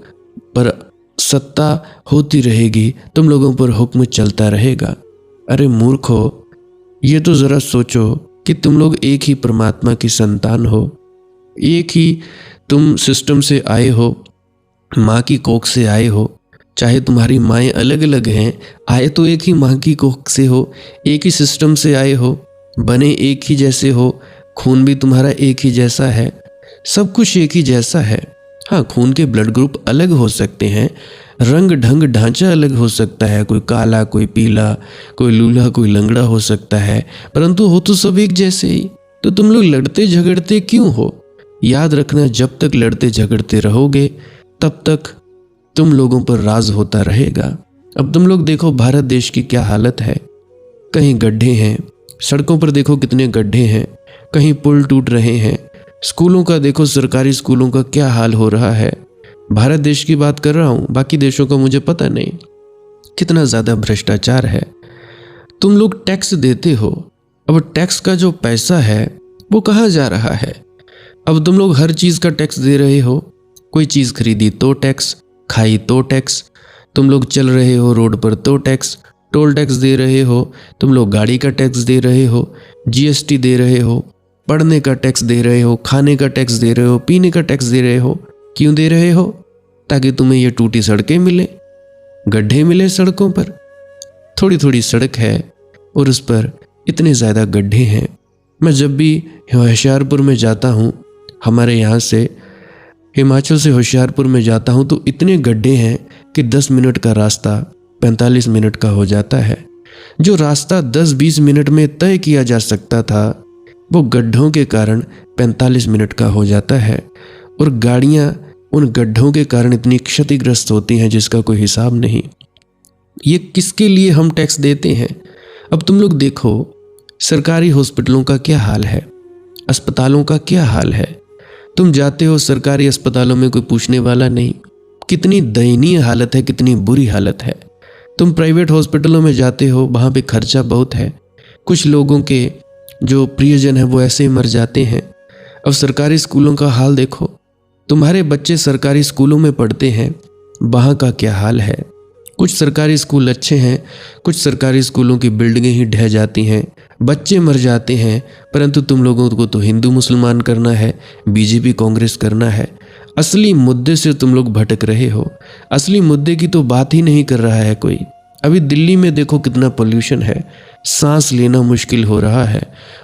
पर सत्ता होती रहेगी, तुम लोगों पर हुक्म चलता रहेगा। अरे मूर्खो, ये तो ज़रा सोचो कि तुम लोग एक ही परमात्मा की संतान हो, एक ही तुम सिस्टम से आए हो, माँ की कोख से आए हो। चाहे तुम्हारी माएँ अलग अलग हैं, आए तो एक ही माँ की कोख से हो, एक ही सिस्टम से आए हो, बने एक ही जैसे हो, खून भी तुम्हारा एक ही जैसा है, सब कुछ एक ही जैसा है। हाँ, खून के ब्लड ग्रुप अलग हो सकते हैं, रंग ढंग ढांचा अलग हो सकता है, कोई काला, कोई पीला, कोई लूला, कोई लंगड़ा हो सकता है, परंतु हो तो सब एक जैसे ही। तो तुम लोग लड़ते झगड़ते क्यों हो? याद रखना, जब तक लड़ते झगड़ते रहोगे तब तक तुम लोगों पर राज होता रहेगा। अब तुम लोग देखो भारत देश की क्या हालत है। कहीं गड्ढे हैं, सड़कों पर देखो कितने गड्ढे हैं, कहीं पुल टूट रहे हैं, स्कूलों का देखो, सरकारी स्कूलों का क्या हाल हो रहा है। भारत देश की बात कर रहा हूँ, बाकी देशों का मुझे पता नहीं। कितना ज़्यादा भ्रष्टाचार है। तुम लोग टैक्स देते हो, अब टैक्स का जो पैसा है वो कहाँ जा रहा है? अब तुम लोग हर चीज़ का टैक्स दे रहे हो। कोई चीज़ खरीदी तो टैक्स, खाई तो टैक्स, तुम लोग चल रहे हो रोड पर तो टैक्स, टोल टैक्स दे रहे हो, तुम लोग गाड़ी का टैक्स दे रहे हो, जीएसटी दे रहे हो, पढ़ने का टैक्स दे रहे हो, खाने का टैक्स दे रहे हो, पीने का टैक्स दे रहे हो। क्यों दे रहे हो? ताकि तुम्हें ये टूटी सड़कें मिले, गड्ढे मिले सड़कों पर। थोड़ी थोड़ी सड़क है और उस पर इतने ज़्यादा गड्ढे हैं। मैं जब भी होशियारपुर में जाता हूँ, हमारे यहाँ से हिमाचल से होशियारपुर में जाता हूँ, तो इतने गड्ढे हैं कि 10 मिनट का रास्ता 45 मिनट का हो जाता है। जो रास्ता 10-20 मिनट में तय किया जा सकता था वो गड्ढों के कारण 45 मिनट का हो जाता है। और गाड़ियाँ उन गड्ढों के कारण इतनी क्षतिग्रस्त होती हैं जिसका कोई हिसाब नहीं। ये किसके लिए हम टैक्स देते हैं? अब तुम लोग देखो, सरकारी हॉस्पिटलों का क्या हाल है, अस्पतालों का क्या हाल है। तुम जाते हो सरकारी अस्पतालों में, कोई पूछने वाला नहीं। कितनी दयनीय हालत है, कितनी बुरी हालत है। तुम प्राइवेट हॉस्पिटलों में जाते हो, वहाँ पे खर्चा बहुत है, कुछ लोगों के जो प्रियजन है वो ऐसे ही मर जाते हैं। अब सरकारी स्कूलों का हाल देखो, तुम्हारे बच्चे सरकारी स्कूलों में पढ़ते हैं, वहाँ का क्या हाल है। कुछ सरकारी स्कूल अच्छे हैं, कुछ सरकारी स्कूलों की बिल्डिंगें ही ढह जाती हैं, बच्चे मर जाते हैं, परंतु तुम लोगों को तो हिंदू मुसलमान करना है, बीजेपी कांग्रेस करना है। असली मुद्दे से तुम लोग भटक रहे हो। असली मुद्दे की तो बात ही नहीं कर रहा है कोई। अभी दिल्ली में देखो कितना पोल्यूशन है, सांस लेना मुश्किल हो रहा है,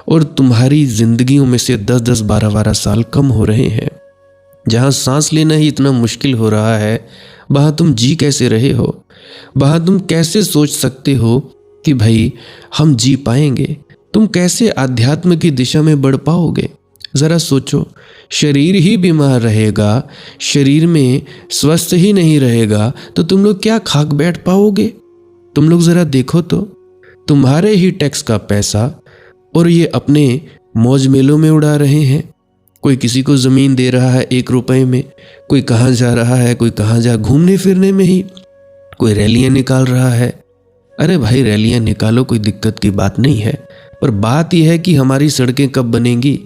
और तुम्हारी जिंदगियों में से 10-10, 12-12 साल कम हो रहे हैं। जहाँ सांस लेना ही इतना मुश्किल हो रहा है, वहाँ तुम जी कैसे रहे हो? वहाँ तुम कैसे सोच सकते हो कि भाई हम जी पाएंगे? तुम कैसे आध्यात्म की दिशा में बढ़ पाओगे? ज़रा सोचो, शरीर ही बीमार रहेगा, शरीर में स्वस्थ ही नहीं रहेगा, तो तुम लोग क्या खाक बैठ पाओगे? तुम लोग ज़रा देखो तो, तुम्हारे ही टैक्स का पैसा और ये अपने मौज मेलों में उड़ा रहे हैं। कोई किसी को ज़मीन दे रहा है 1 रुपए में, कोई कहाँ जा रहा है, कोई कहाँ जा, घूमने फिरने में ही, कोई रैलियाँ निकाल रहा है। अरे भाई, रैलियाँ निकालो, कोई दिक्कत की बात नहीं है, पर बात यह है कि हमारी सड़कें कब बनेंगी।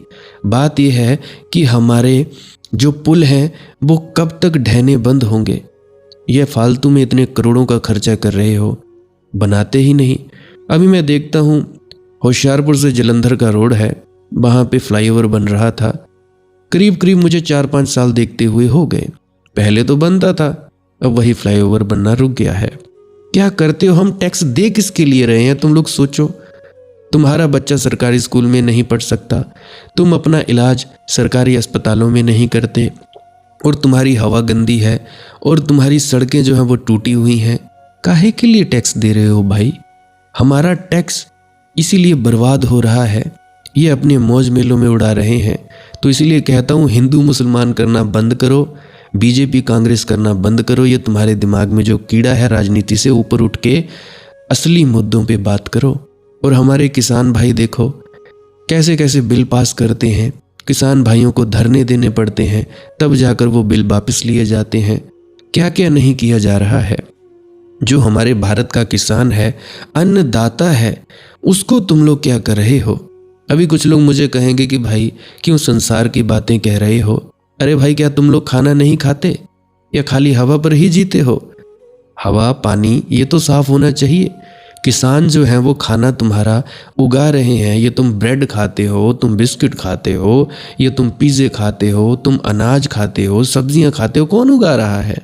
बात यह है कि हमारे जो पुल हैं वो कब तक ढहने बंद होंगे। यह फालतू में इतने करोड़ों का खर्चा कर रहे हो, बनाते ही नहीं। अभी मैं देखता हूँ होशियारपुर से जलंधर का रोड है, वहाँ पे फ्लाईओवर बन रहा था। करीब करीब मुझे 4-5 साल देखते हुए हो गए। पहले तो बनता था, अब वही फ्लाईओवर बनना रुक गया है। क्या करते हो? हम टैक्स दे किसके लिए रहे हैं? तुम लोग सोचो। तुम्हारा बच्चा सरकारी स्कूल में नहीं पढ़ सकता, तुम अपना इलाज सरकारी अस्पतालों में नहीं करते, और तुम्हारी हवा गंदी है और तुम्हारी सड़कें जो हैं वो टूटी हुई हैं। काहे के लिए टैक्स दे रहे हो भाई? हमारा टैक्स इसीलिए बर्बाद हो रहा है, ये अपने मौज मेलों में उड़ा रहे हैं। तो इसीलिए कहता हूँ, हिंदू मुसलमान करना बंद करो, बीजेपी कांग्रेस करना बंद करो। ये तुम्हारे दिमाग में जो कीड़ा है, राजनीति से ऊपर उठ के असली मुद्दों पे बात करो। और हमारे किसान भाई देखो कैसे कैसे बिल पास करते हैं, किसान भाइयों को धरने देने पड़ते हैं, तब जाकर वो बिल वापस लिए जाते हैं। क्या क्या नहीं किया जा रहा है। जो हमारे भारत का किसान है, अन्नदाता है, उसको तुम लोग क्या कर रहे हो? अभी कुछ लोग मुझे कहेंगे कि भाई क्यों संसार की बातें कह रहे हो। अरे भाई, क्या तुम लोग खाना नहीं खाते या खाली हवा पर ही जीते हो? हवा पानी ये तो साफ होना चाहिए। किसान जो हैं वो खाना तुम्हारा उगा रहे हैं। ये तुम ब्रेड खाते हो, तुम बिस्किट खाते हो, ये तुम पिज़्ज़े खाते हो, तुम अनाज खाते हो, सब्जियां खाते हो, कौन उगा रहा है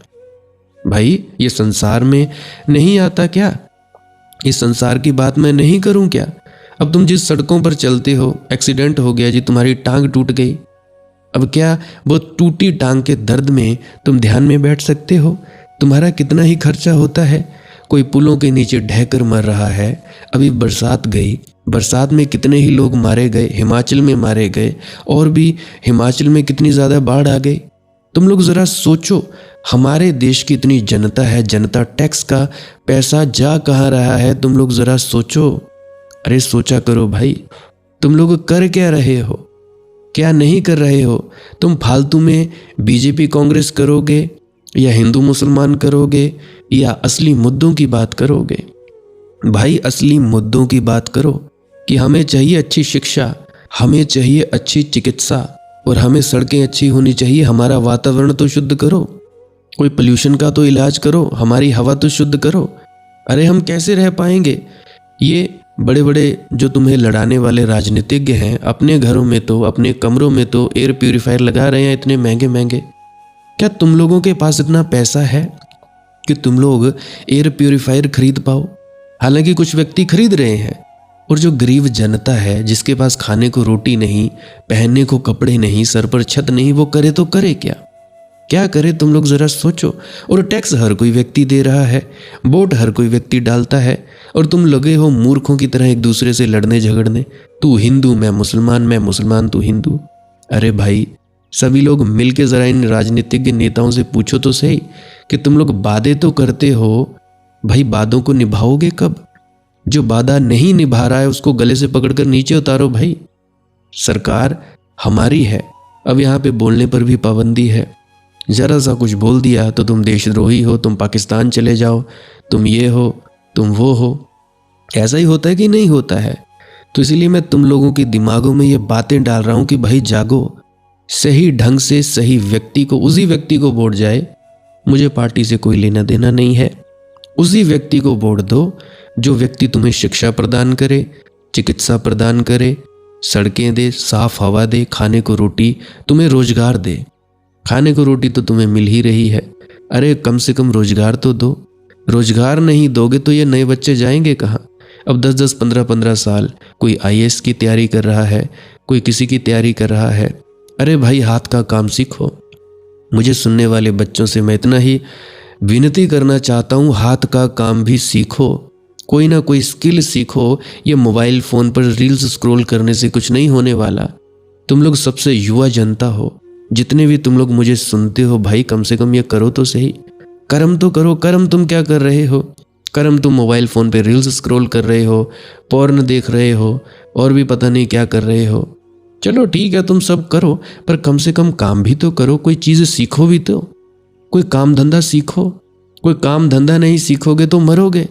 भाई? ये संसार में नहीं आता क्या? इस संसार की बात मैं नहीं करूं क्या? अब तुम जिस सड़कों पर चलते हो, एक्सीडेंट हो गया जी, तुम्हारी टांग टूट गई। अब क्या वो टूटी टांग के दर्द में तुम ध्यान में बैठ सकते हो? तुम्हारा कितना ही खर्चा होता है। कोई पुलों के नीचे ढहकर मर रहा है। अभी बरसात गई, बरसात में कितने ही लोग मारे गए, हिमाचल में मारे गए, और भी हिमाचल में कितनी ज़्यादा बाढ़ आ गई। तुम लोग ज़रा सोचो, हमारे देश की इतनी जनता है, जनता टैक्स का पैसा जा कहाँ रहा है? तुम लोग ज़रा सोचो। अरे सोचा करो भाई, तुम लोग कर क्या रहे हो, क्या नहीं कर रहे हो? तुम फालतू में बीजेपी कांग्रेस करोगे या हिंदू मुसलमान करोगे या असली मुद्दों की बात करोगे? भाई असली मुद्दों की बात करो कि हमें चाहिए अच्छी शिक्षा, हमें चाहिए अच्छी चिकित्सा, और हमें सड़कें अच्छी होनी चाहिए। हमारा वातावरण तो शुद्ध करो, कोई पोल्यूशन का तो इलाज करो, हमारी हवा तो शुद्ध करो। अरे हम कैसे रह पाएंगे? ये बड़े बड़े जो तुम्हें लड़ाने वाले राजनीतिज्ञ हैं, अपने घरों में तो, अपने कमरों में तो एयर प्यूरिफायर लगा रहे हैं इतने महंगे महंगे। क्या तुम लोगों के पास इतना पैसा है कि तुम लोग एयर प्यूरिफायर खरीद पाओ? हालांकि कुछ व्यक्ति खरीद रहे हैं, और जो गरीब जनता है, जिसके पास खाने को रोटी नहीं, पहनने को कपड़े नहीं, सर पर छत नहीं, वो करे तो करे क्या? क्या करे तुम लोग ज़रा सोचो। और टैक्स हर कोई व्यक्ति दे रहा है, वोट हर कोई व्यक्ति डालता है, और तुम लगे हो मूर्खों की तरह एक दूसरे से लड़ने झगड़ने। तू हिंदू मैं मुसलमान तू हिंदू। अरे भाई, सभी लोग मिलके ज़रा इन राजनीतिज्ञ नेताओं से पूछो तो सही कि तुम लोग वादे तो करते हो भाई, वादों को निभाओगे कब? जो वादा नहीं निभा रहा है उसको गले से पकड़कर नीचे उतारो भाई। सरकार हमारी है, अब यहाँ पे बोलने पर भी पाबंदी है। जरा सा कुछ बोल दिया तो तुम देशद्रोही हो, तुम पाकिस्तान चले जाओ, तुम ये हो, तुम वो हो। ऐसा ही होता है कि नहीं होता है? तो इसलिए मैं तुम लोगों के दिमागों में ये बातें डाल रहा हूँ कि भाई जागो, सही ढंग से सही व्यक्ति को, उसी व्यक्ति को वोट जाए। मुझे पार्टी से कोई लेना देना नहीं है। उसी व्यक्ति को वोट दो जो व्यक्ति तुम्हें शिक्षा प्रदान करे, चिकित्सा प्रदान करे, सड़कें दे, साफ हवा दे, खाने को रोटी, तुम्हें रोजगार दे। खाने को रोटी तो तुम्हें मिल ही रही है, अरे कम से कम रोजगार तो दो। रोजगार नहीं दोगे तो ये नए बच्चे जाएंगे कहाँ? अब 10-10, 15-15 साल कोई IAS की तैयारी कर रहा है, कोई किसी की तैयारी कर रहा है। अरे भाई, हाथ का काम सीखो। मुझे सुनने वाले बच्चों से मैं इतना ही विनती करना चाहता हूँ, हाथ का काम भी सीखो, कोई ना कोई स्किल सीखो। ये मोबाइल फ़ोन पर रील्स स्क्रॉल करने से कुछ नहीं होने वाला। तुम लोग सबसे युवा जनता हो, जितने भी तुम लोग मुझे सुनते हो भाई, कम से कम ये करो तो सही, कर्म तो करो। कर्म तुम क्या कर रहे हो? कर्म तुम मोबाइल फ़ोन पे रील्स स्क्रॉल कर रहे हो, पॉर्न देख रहे हो, और भी पता नहीं क्या कर रहे हो। चलो ठीक है, तुम सब करो, पर कम से कम काम भी तो करो, कोई चीज़ सीखो भी तो, कोई काम धंधा सीखो। कोई काम धंधा नहीं सीखोगे तो मरोगे,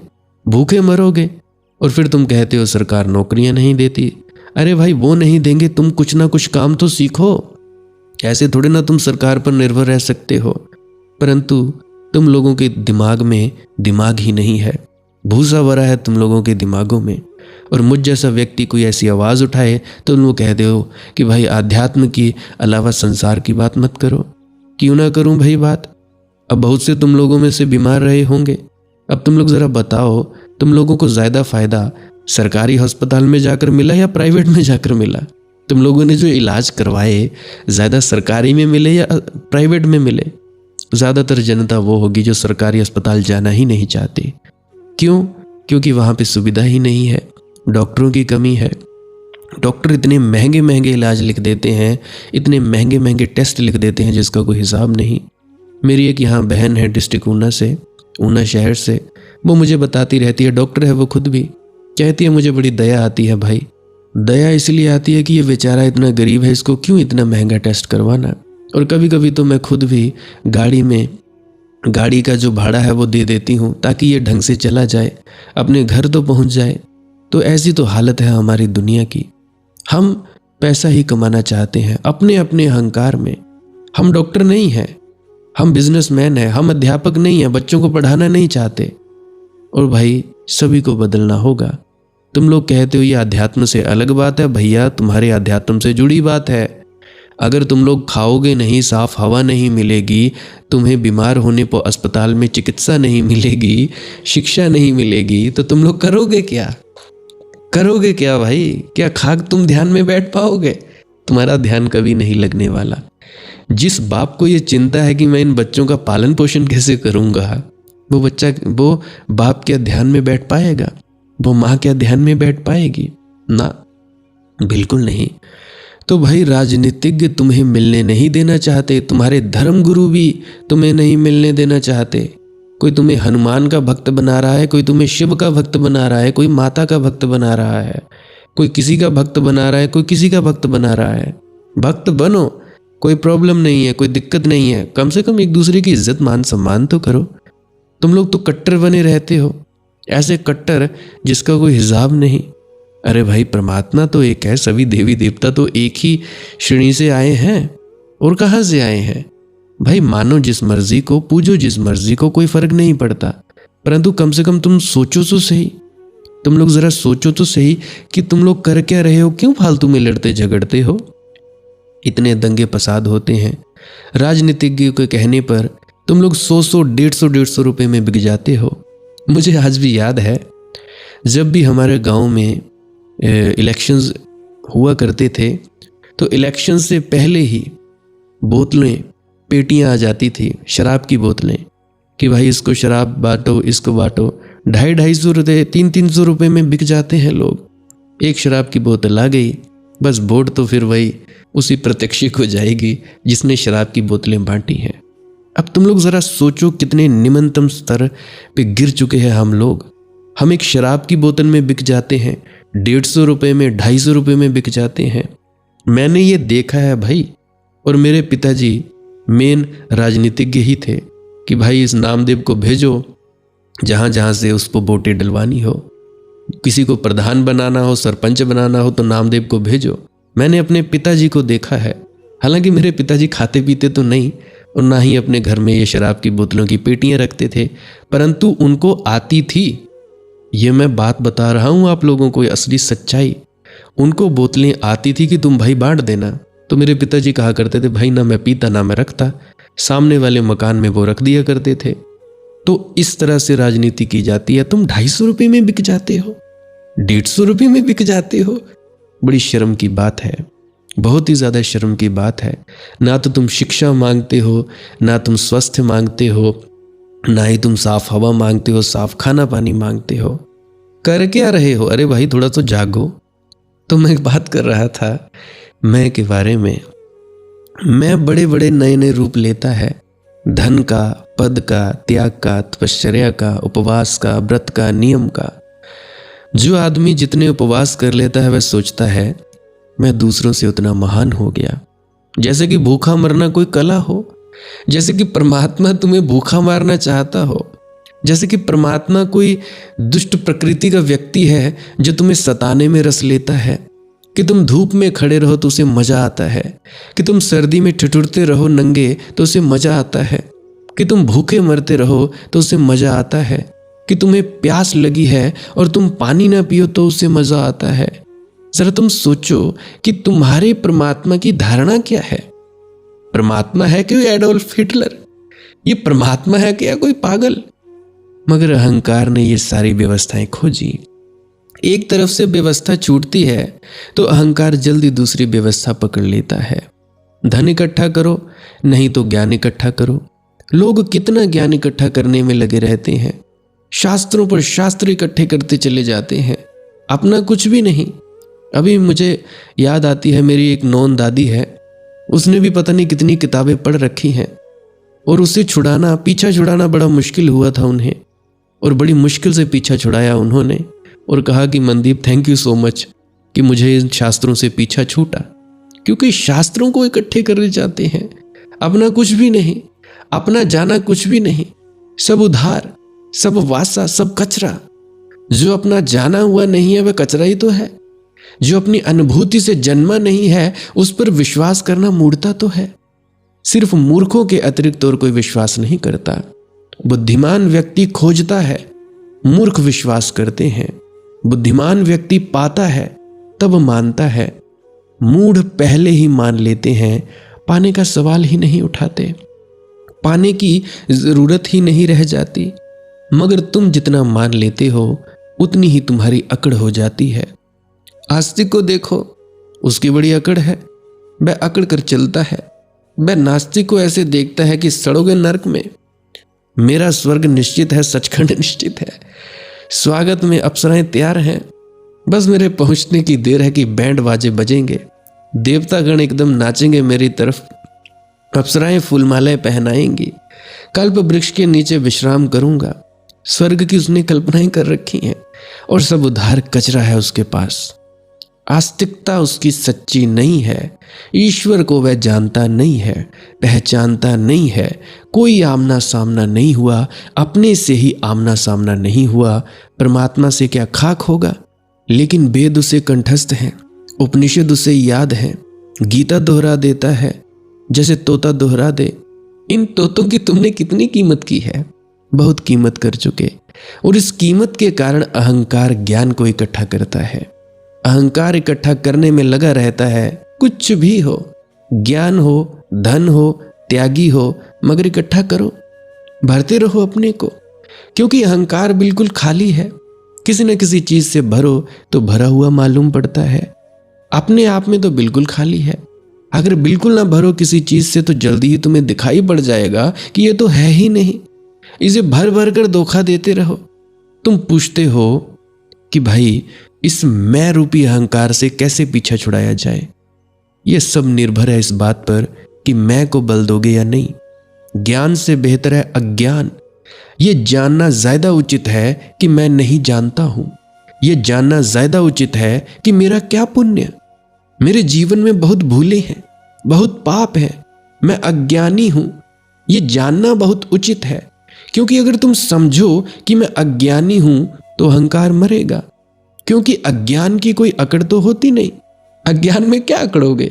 भूखे मरोगे। और फिर तुम कहते हो सरकार नौकरियां नहीं देती। अरे भाई, वो नहीं देंगे, तुम कुछ ना कुछ काम तो सीखो। ऐसे थोड़े ना तुम सरकार पर निर्भर रह सकते हो। परंतु तुम लोगों के दिमाग में दिमाग ही नहीं है, भूसा भरा है तुम लोगों के दिमागों में। और मुझ जैसा व्यक्ति कोई ऐसी आवाज़ उठाए तो तुम लोग कहते हो कि भाई आध्यात्म की अलावा संसार की बात मत करो। क्यों ना करूं भाई बात? अब बहुत से तुम लोगों में से बीमार रहे होंगे। अब तुम लोग ज़रा बताओ, तुम लोगों को ज़्यादा फ़ायदा सरकारी अस्पताल में जाकर मिला या प्राइवेट में जाकर मिला? तुम लोगों ने जो इलाज करवाए ज़्यादा सरकारी में मिले या प्राइवेट में मिले? ज़्यादातर जनता वो होगी जो सरकारी अस्पताल जाना ही नहीं चाहती। क्यों? क्योंकि वहाँ पे सुविधा ही नहीं है, डॉक्टरों की कमी है। डॉक्टर इतने महंगे महंगे इलाज लिख देते हैं, इतने महंगे महंगे टेस्ट लिख देते हैं जिसका कोई हिसाब नहीं। मेरी एक यहाँ बहन है डिस्ट्रिक्ट ऊना से, ऊना शहर से, वो मुझे बताती रहती है, डॉक्टर है वो खुद भी, कहती है मुझे बड़ी दया आती है भाई। दया इसलिए आती है कि ये बेचारा इतना गरीब है, इसको क्यों इतना महंगा टेस्ट करवाना। और कभी कभी तो मैं खुद भी गाड़ी का जो भाड़ा है वो दे देती हूँ ताकि ये ढंग से चला जाए, अपने घर तो पहुँच जाए। तो ऐसी तो हालत है हमारी दुनिया की। हम पैसा ही कमाना चाहते हैं अपने अपने अहंकार में। हम डॉक्टर नहीं हैं, हम बिजनेसमैन हैं, हम अध्यापक नहीं हैं, बच्चों को पढ़ाना नहीं चाहते। और भाई सभी को बदलना होगा। तुम लोग कहते हो ये अध्यात्म से अलग बात है, भैया तुम्हारे अध्यात्म से जुड़ी बात है। अगर तुम लोग खाओगे नहीं, साफ हवा नहीं मिलेगी, तुम्हें बीमार होने पर अस्पताल में चिकित्सा नहीं मिलेगी, शिक्षा नहीं मिलेगी, तो तुम लोग करोगे क्या? करोगे क्या भाई? क्या खाक तुम ध्यान में बैठ पाओगे? तुम्हारा ध्यान कभी नहीं लगने वाला। जिस बाप को ये चिंता है कि मैं इन बच्चों का पालन पोषण कैसे करूंगा, वो बाप क्या ध्यान में बैठ पाएगा? वो माँ क्या ध्यान में बैठ पाएगी? ना, बिल्कुल नहीं। तो भाई राजनीतिज्ञ तुम्हें मिलने नहीं देना चाहते, तुम्हारे धर्म गुरु भी तुम्हें नहीं मिलने देना चाहते। कोई तुम्हें हनुमान का भक्त बना रहा है, कोई तुम्हें शिव का भक्त बना रहा है, कोई माता का भक्त बना रहा है, कोई किसी का भक्त बना रहा है, कोई किसी का भक्त बना रहा है। भक्त बनो, कोई प्रॉब्लम नहीं है, कोई दिक्कत नहीं है। कम से कम एक दूसरे की इज्जत मान सम्मान तो करो। तुम लोग तो कट्टर बने रहते हो, ऐसे कट्टर जिसका कोई हिसाब नहीं। अरे भाई परमात्मा तो एक है, सभी देवी देवता तो एक ही श्रेणी से आए हैं। और कहाँ से आए हैं भाई? मानो जिस मर्जी को, पूजो जिस मर्जी को, कोई फर्क नहीं पड़ता। परंतु कम से कम तुम सोचो तो सही, तुम लोग जरा सोचो तो सही कि तुम लोग कर क्या रहे हो, क्यों फालतू में लड़ते झगड़ते हो? इतने दंगे फसाद होते हैं। राजनीतिज्ञों के कहने पर तुम लोग 100 150 रुपए में बिक जाते हो। मुझे आज भी याद है, जब भी हमारे गांव में इलेक्शंस हुआ करते थे तो इलेक्शन से पहले ही बोतलें, पेटियां आ जाती थी, शराब की बोतलें, कि भाई इसको शराब बांटो, इसको बांटो। 250 रुपये 300 रुपये में बिक जाते हैं लोग। एक शराब की बोतल आ गई, बस वोट तो फिर वही उसी प्रत्याशी को जाएगी जिसने शराब की बोतलें बांटी हैं। अब तुम लोग जरा सोचो कितने निम्नतम स्तर पे गिर चुके हैं हम लोग। हम एक शराब की बोतल में बिक जाते हैं, 150 रुपये में, 250 रुपये में बिक जाते हैं। मैंने ये देखा है भाई। और मेरे पिताजी मेन राजनीतिज्ञ ही थे कि भाई इस नामदेव को भेजो, जहाँ जहाँ से उसको वोटें डलवानी हो, किसी को प्रधान बनाना हो, सरपंच बनाना हो तो नामदेव को भेजो। मैंने अपने पिताजी को देखा है। हालांकि मेरे पिताजी खाते पीते तो नहीं और ना ही अपने घर में ये शराब की बोतलों की पेटियां रखते थे, परंतु उनको आती थी। ये मैं बात बता रहा हूँ आप लोगों को, असली सच्चाई। उनको बोतलें आती थी कि तुम भाई बांट देना। तो मेरे पिताजी कहा करते थे भाई ना मैं पीता ना मैं रखता, सामने वाले मकान में वो रख दिया करते थे। तो इस तरह से राजनीति की जाती है। तुम 250 रुपये में बिक जाते हो, 150 रुपये में बिक जाते हो। बड़ी शर्म की बात है, बहुत ही ज्यादा शर्म की बात है। ना तो तुम शिक्षा मांगते हो, ना तुम स्वास्थ्य मांगते हो, ना ही तुम साफ हवा मांगते हो, साफ खाना पानी मांगते हो। कर क्या रहे हो? अरे भाई थोड़ा तो जागो। तो मैं बात कर रहा था मैं के बारे में। मैं बड़े बड़े नए नए रूप लेता है, धन का, पद का, त्याग का, तपश्चर्या का, उपवास का, व्रत का, नियम का। जो आदमी जितने उपवास कर लेता है वह सोचता है मैं दूसरों से उतना महान हो गया। जैसे कि भूखा मरना कोई कला हो, जैसे कि परमात्मा तुम्हें भूखा मारना चाहता हो, जैसे कि परमात्मा कोई दुष्ट प्रकृति का व्यक्ति है जो तुम्हें सताने में रस लेता है। कि तुम धूप में खड़े रहो तो उसे मजा आता है, कि तुम सर्दी में ठिठुरते रहो नंगे तो उसे मजा आता है, कि तुम भूखे मरते रहो तो उसे मजा आता है, कि तुम्हें प्यास लगी है और तुम पानी ना पियो तो उसे मजा आता है। जरा तुम सोचो कि तुम्हारे परमात्मा की धारणा क्या है। परमात्मा है कि एडोल्फ हिटलर? ये परमात्मा है क्या कोई पागल? मगर अहंकार ने ये सारी व्यवस्थाएं खोजी। एक तरफ से व्यवस्था छूटती है तो अहंकार जल्दी दूसरी व्यवस्था पकड़ लेता है। धन इकट्ठा करो, नहीं तो ज्ञान इकट्ठा करो। लोग कितना ज्ञान इकट्ठा करने में लगे रहते हैं, शास्त्रों पर शास्त्र इकट्ठे करते चले जाते हैं, अपना कुछ भी नहीं। अभी मुझे याद आती है, मेरी एक नॉन दादी है, उसने भी पता नहीं कितनी किताबें पढ़ रखी हैं और उसे छुड़ाना, पीछा छुड़ाना बड़ा मुश्किल हुआ था उन्हें। और बड़ी मुश्किल से पीछा छुड़ाया उन्होंने और कहा कि Mandeep thank you so much कि मुझे इन शास्त्रों से पीछा छूटा। क्योंकि शास्त्रों को इकट्ठे करने जाते हैं, अपना कुछ भी नहीं, अपना जाना कुछ भी नहीं, सब उधार, सब वासा, सब कचरा। जो अपना जाना हुआ नहीं है वह कचरा ही तो है। जो अपनी अनुभूति से जन्मा नहीं है उस पर विश्वास करना मूर्खता तो है। सिर्फ मूर्खों के अतिरिक्त और कोई विश्वास नहीं करता। बुद्धिमान व्यक्ति खोजता है, मूर्ख विश्वास करते हैं। बुद्धिमान व्यक्ति पाता है तब मानता है, मूढ़ पहले ही मान लेते हैं, पाने का सवाल ही नहीं उठाते, पाने की जरूरत ही नहीं रह जाती। मगर तुम जितना मान लेते हो उतनी ही तुम्हारी अकड़ हो जाती है। आस्तिक को देखो, उसकी बड़ी अकड़ है, वह अकड़ कर चलता है। वह नास्तिक को ऐसे देखता है कि सड़ोगे नरक में, मेरा स्वर्ग निश्चित है, सचखंड निश्चित है, स्वागत में अप्सराएं तैयार हैं, बस मेरे पहुंचने की देर है कि बैंड बाजे बजेंगे, देवतागण एकदम नाचेंगे मेरी तरफ, अप्सराएं फूलमालाएं पहनाएंगी, कल्प वृक्ष के नीचे विश्राम करूंगा। स्वर्ग की उसने कल्पनाएं कर रखी हैं और सब उधार कचरा है उसके पास। आस्तिकता उसकी सच्ची नहीं है। ईश्वर को वह जानता नहीं है, पहचानता नहीं है। कोई आमना सामना नहीं हुआ, अपने से ही आमना सामना नहीं हुआ। परमात्मा से क्या खाक होगा? लेकिन वेद उसे कंठस्थ हैं, उपनिषद उसे याद हैं, गीता दोहरा देता है जैसे तोता दोहरा दे। इन तोतों की तुमने कितनी कीमत की है? बहुत कीमत कर चुके। और इस कीमत के कारण अहंकार ज्ञान को इकट्ठा करता है। अहंकार इकट्ठा करने में लगा रहता है। कुछ भी हो, ज्ञान हो, धन हो, त्यागी हो, मगर इकट्ठा करो, भरते रहो अपने को, क्योंकि अहंकार बिल्कुल खाली है। किसी न किसी चीज से भरो तो भरा हुआ मालूम पड़ता है। अपने आप में तो बिल्कुल खाली है। अगर बिल्कुल ना भरो किसी चीज से तो जल्दी ही तुम्हें दिखाई पड़ जाएगा कि ये तो है ही नहीं। इसे भर भर कर धोखा देते रहो। तुम पूछते हो कि भाई इस मैं रूपी अहंकार से कैसे पीछा छुड़ाया जाए। यह सब निर्भर है इस बात पर कि मैं को बल दोगे या नहीं। ज्ञान से बेहतर है अज्ञान। यह जानना ज्यादा उचित है कि मैं नहीं जानता हूं। यह जानना ज्यादा उचित है कि मेरा क्या पुण्य, मेरे जीवन में बहुत भूले हैं, बहुत पाप है, मैं अज्ञानी हूं। यह जानना बहुत उचित है, क्योंकि अगर तुम समझो कि मैं अज्ञानी हूं तो अहंकार मरेगा। क्योंकि अज्ञान की कोई अकड़ तो होती नहीं। अज्ञान में क्या अकड़ोगे?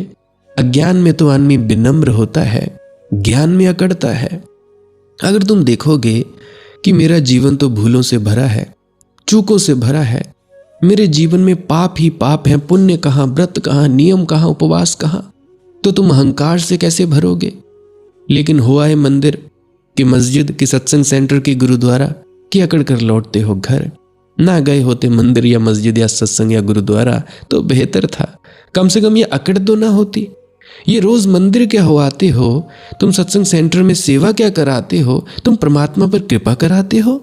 अज्ञान में तो आदमी विनम्र होता है, ज्ञान में अकड़ता है। अगर तुम देखोगे कि मेरा जीवन तो भूलों से भरा है, चूकों से भरा है, मेरे जीवन में पाप ही पाप है, पुण्य कहाँ, व्रत कहाँ, नियम कहाँ, उपवास कहाँ, तो तुम अहंकार से कैसे भरोगे? लेकिन हो आए मंदिर कि मस्जिद कि सत्संग सेंटर की गुरुद्वारा की अकड़ कर लौटते हो घर। ना गए होते मंदिर या मस्जिद या सत्संग या गुरुद्वारा तो बेहतर था। कम से कम ये अकड़ तो ना होती। ये रोज मंदिर क्या हो आते हो, तुम सत्संग सेंटर में सेवा क्या कराते हो, तुम परमात्मा पर कृपा कराते हो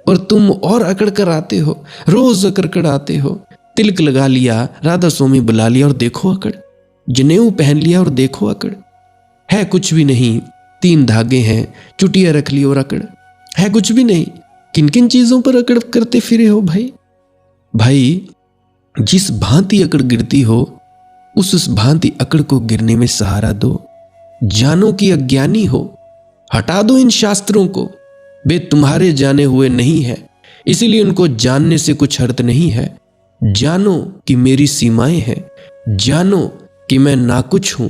और तुम और अकड़ कर आते हो। रोज अकड़ कर आते हो। तिलक लगा लिया, राधा स्वामी बुला लिया और देखो अकड़, जनेऊ पहन लिया और देखो अकड़। है कुछ भी नहीं, 3 धागे हैं, चुटिया रख ली और अकड़ है कुछ भी नहीं। किन किन चीजों पर अकड़ करते फिरे हो भाई? जिस भांति अकड़ गिरती हो उस भांति अकड़ को गिरने में सहारा दो। जानो कि अज्ञानी हो, हटा दो इन शास्त्रों को। वे तुम्हारे जाने हुए नहीं है, इसीलिए उनको जानने से कुछ अर्थ नहीं है। जानो कि मेरी सीमाएं हैं, जानो कि मैं नाकुछ हूं।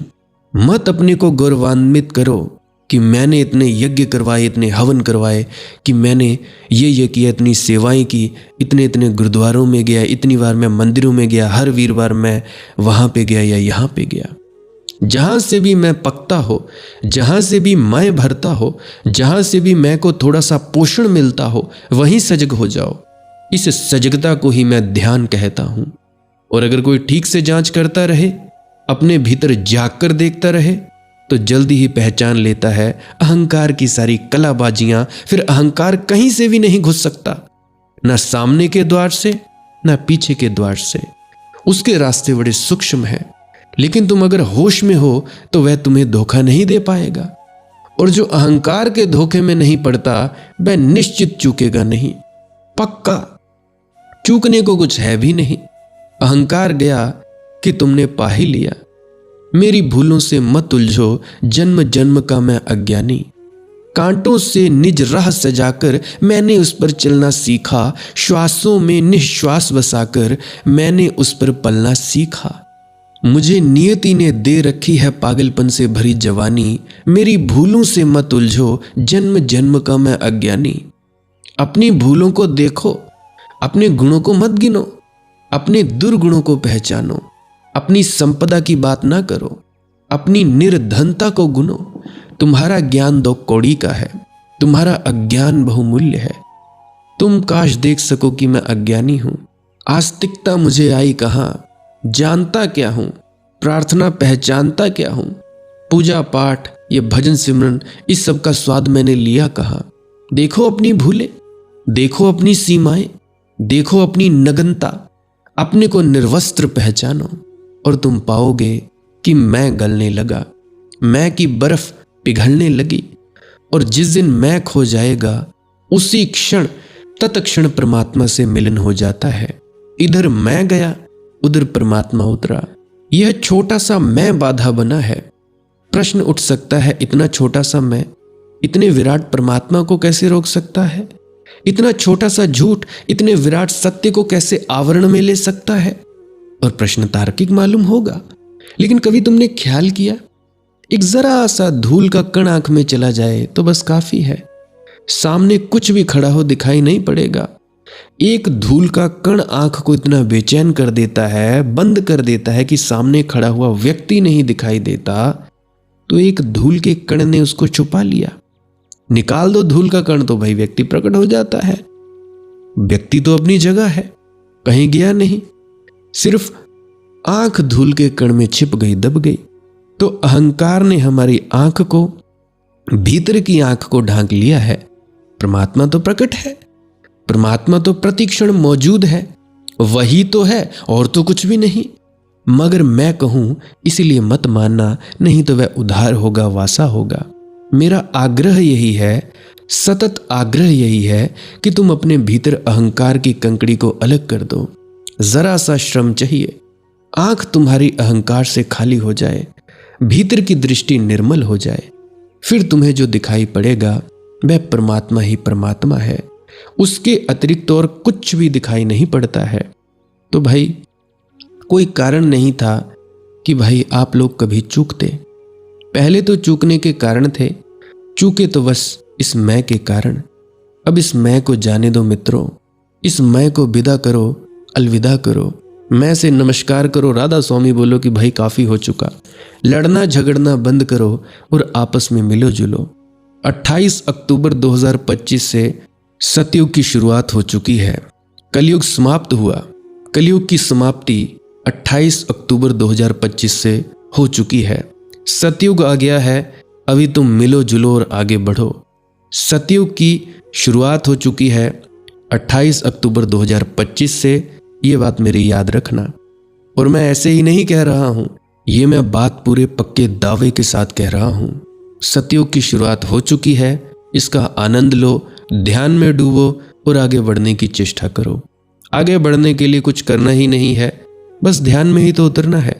मत अपने को गौरवान्वित करो कि मैंने इतने यज्ञ करवाए, इतने हवन करवाए, कि मैंने ये किया, इतनी सेवाएं की, इतने गुरुद्वारों में गया, इतनी बार मैं मंदिरों में गया, हर वीरवार मैं वहां पे गया या यहाँ पे गया। जहां से भी मैं पकता हो, जहां से भी मैं भरता हो, जहां से भी मैं को थोड़ा सा पोषण मिलता हो, वहीं सजग हो जाओ। इस सजगता को ही मैं ध्यान कहता हूं। और अगर कोई ठीक से जांच करता रहे, अपने भीतर जाग कर देखता रहे, तो जल्दी ही पहचान लेता है अहंकार की सारी कलाबाजियां। फिर अहंकार कहीं से भी नहीं घुस सकता, ना सामने के द्वार से, ना पीछे के द्वार से। उसके रास्ते बड़े सूक्ष्म हैं, लेकिन तुम अगर होश में हो तो वह तुम्हें धोखा नहीं दे पाएगा। और जो अहंकार के धोखे में नहीं पड़ता वह निश्चित चूकेगा नहीं, पक्का। चूकने को कुछ है भी नहीं। अहंकार गया कि तुमने पा ही लिया। मेरी भूलों से मत उलझो, जन्म जन्म का मैं अज्ञानी। कांटों से निज राह सजाकर मैंने उस पर चलना सीखा, श्वासों में निश्वास बसाकर मैंने उस पर पलना सीखा। मुझे नियति ने दे रखी है पागलपन से भरी जवानी, मेरी भूलों से मत उलझो, जन्म जन्म का मैं अज्ञानी। अपनी भूलों को देखो, अपने गुणों को मत गिनो, अपने दुर्गुणों को पहचानो, अपनी संपदा की बात ना करो, अपनी निर्धनता को गुनो। तुम्हारा ज्ञान 2 कौड़ी का है, तुम्हारा अज्ञान बहुमूल्य है। तुम काश देख सको कि मैं अज्ञानी हूं। आस्तिकता मुझे आई कहां, जानता क्या हूं, प्रार्थना पहचानता क्या हूं। पूजा पाठ ये भजन सिमरन इस सब का स्वाद मैंने लिया कहां। देखो अपनी भूलें, देखो अपनी सीमाएं, देखो अपनी नग्नता, अपने को निर्वस्त्र पहचानो और तुम पाओगे कि मैं गलने लगा, मैं की बर्फ पिघलने लगी। और जिस दिन मैं खो जाएगा उसी क्षण तत्क्षण परमात्मा से मिलन हो जाता है। इधर मैं गया उधर परमात्मा उतरा। यह छोटा सा मैं बाधा बना है। प्रश्न उठ सकता है, इतना छोटा सा मैं इतने विराट परमात्मा को कैसे रोक सकता है? इतना छोटा सा झूठ इतने विराट सत्य को कैसे आवरण में ले सकता है? और प्रश्न तार्किक मालूम होगा, लेकिन कभी तुमने ख्याल किया, एक जरा सा धूल का कण आंख में चला जाए तो बस काफी है, सामने कुछ भी खड़ा हो दिखाई नहीं पड़ेगा। एक धूल का कण आंख को इतना बेचैन कर देता है, बंद कर देता है कि सामने खड़ा हुआ व्यक्ति नहीं दिखाई देता। तो एक धूल के कण ने उसको छुपा लिया। निकाल दो धूल का कण तो भाई व्यक्ति प्रकट हो जाता है। व्यक्ति तो अपनी जगह है, कहीं गया नहीं, सिर्फ आंख धूल के कण में छिप गई, दब गई। तो अहंकार ने हमारी आंख को, भीतर की आंख को ढांक लिया है। परमात्मा तो प्रकट है, परमात्मा तो प्रतिक्षण मौजूद है, वही तो है और तो कुछ भी नहीं। मगर मैं कहूं इसीलिए मत मानना, नहीं तो वह उधार होगा, वासा होगा। मेरा आग्रह यही है, सतत आग्रह यही है कि तुम अपने भीतर अहंकार की कंकड़ी को अलग कर दो। जरा सा श्रम चाहिए, आंख तुम्हारी अहंकार से खाली हो जाए, भीतर की दृष्टि निर्मल हो जाए, फिर तुम्हें जो दिखाई पड़ेगा वह परमात्मा ही परमात्मा है। उसके अतिरिक्त और कुछ भी दिखाई नहीं पड़ता है। तो भाई कोई कारण नहीं था कि भाई आप लोग कभी चूकते। पहले तो चूकने के कारण थे, चूके तो बस इस मैं के कारण। अब इस मैं को जाने दो मित्रों, इस मैं को विदा करो, अलविदा करो, मैं से नमस्कार करो, राधा स्वामी बोलो कि भाई काफी हो चुका। लड़ना झगड़ना बंद करो और आपस में मिलो जुलो। 28 अक्टूबर 2025 से सतयुग की शुरुआत हो चुकी है। कलयुग समाप्त हुआ। कलयुग की समाप्ति 28 अक्टूबर 2025 से हो चुकी है। सतयुग आ गया है, अभी तुम मिलो जुलो और आगे बढ़ो। सतयुग की शुरुआत हो चुकी है 28 अक्टूबर 2025 से, ये बात मेरी याद रखना। और मैं ऐसे ही नहीं कह रहा हूं, ये मैं बात पूरे पक्के दावे के साथ कह रहा हूं। सतयुग की शुरुआत हो चुकी है, इसका आनंद लो, ध्यान में डूबो और आगे बढ़ने की चेष्टा करो। आगे बढ़ने के लिए कुछ करना ही नहीं है, बस ध्यान में ही तो उतरना है।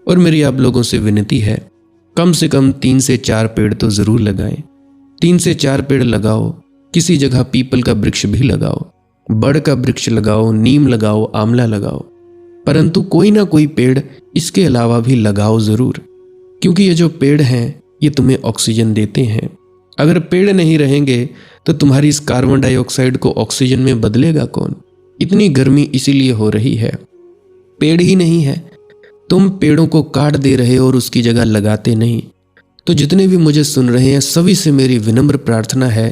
और मेरी आप लोगों से विनती है, कम से कम 3 से 4 पेड़ तो जरूर लगाएं। 3 से 4 पेड़ लगाओ, किसी जगह पीपल का वृक्ष भी लगाओ, बड़ का वृक्ष लगाओ, नीम लगाओ, आंवला लगाओ, परंतु कोई ना कोई पेड़ इसके अलावा भी लगाओ जरूर। क्योंकि ये जो पेड़ हैं ये तुम्हें ऑक्सीजन देते हैं। अगर पेड़ नहीं रहेंगे तो तुम्हारी इस कार्बन डाइऑक्साइड को ऑक्सीजन में बदलेगा कौन? इतनी गर्मी इसीलिए हो रही है, पेड़ ही नहीं है। तुम पेड़ों को काट दे रहे हो और उसकी जगह लगाते नहीं। तो जितने भी मुझे सुन रहे हैं सभी से मेरी विनम्र प्रार्थना है,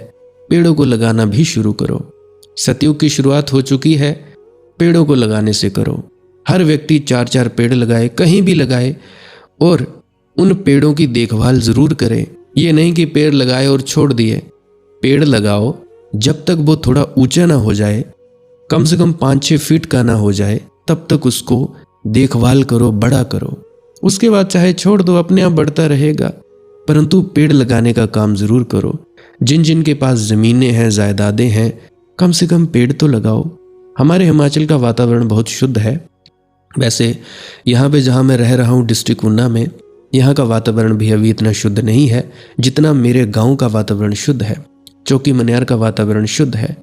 पेड़ों को लगाना भी शुरू करो। सतयुग की शुरुआत हो चुकी है, पेड़ों को लगाने से करो। हर व्यक्ति 4-4 पेड़ लगाए, कहीं भी लगाए, और उन पेड़ों की देखभाल जरूर करे। ये नहीं कि पेड़ लगाए और छोड़ दिए। पेड़ लगाओ, जब तक वो थोड़ा ऊंचा ना हो जाए, कम से कम 5-6 फीट का ना हो जाए, तब तक उसको देखभाल करो, बड़ा करो। उसके बाद चाहे छोड़ दो, अपने आप बढ़ता रहेगा, परंतु पेड़ लगाने का काम जरूर करो। जिन जिन के पास जमीनें हैं, जायदादें हैं, कम से कम पेड़ तो लगाओ। हमारे हिमाचल का वातावरण बहुत शुद्ध है। वैसे यहाँ पे जहाँ मैं रह रहा हूँ डिस्ट्रिक्ट ऊना में, यहाँ का वातावरण भी अभी इतना शुद्ध नहीं है जितना मेरे गांव का वातावरण शुद्ध है, चौकी मनियार का वातावरण शुद्ध है।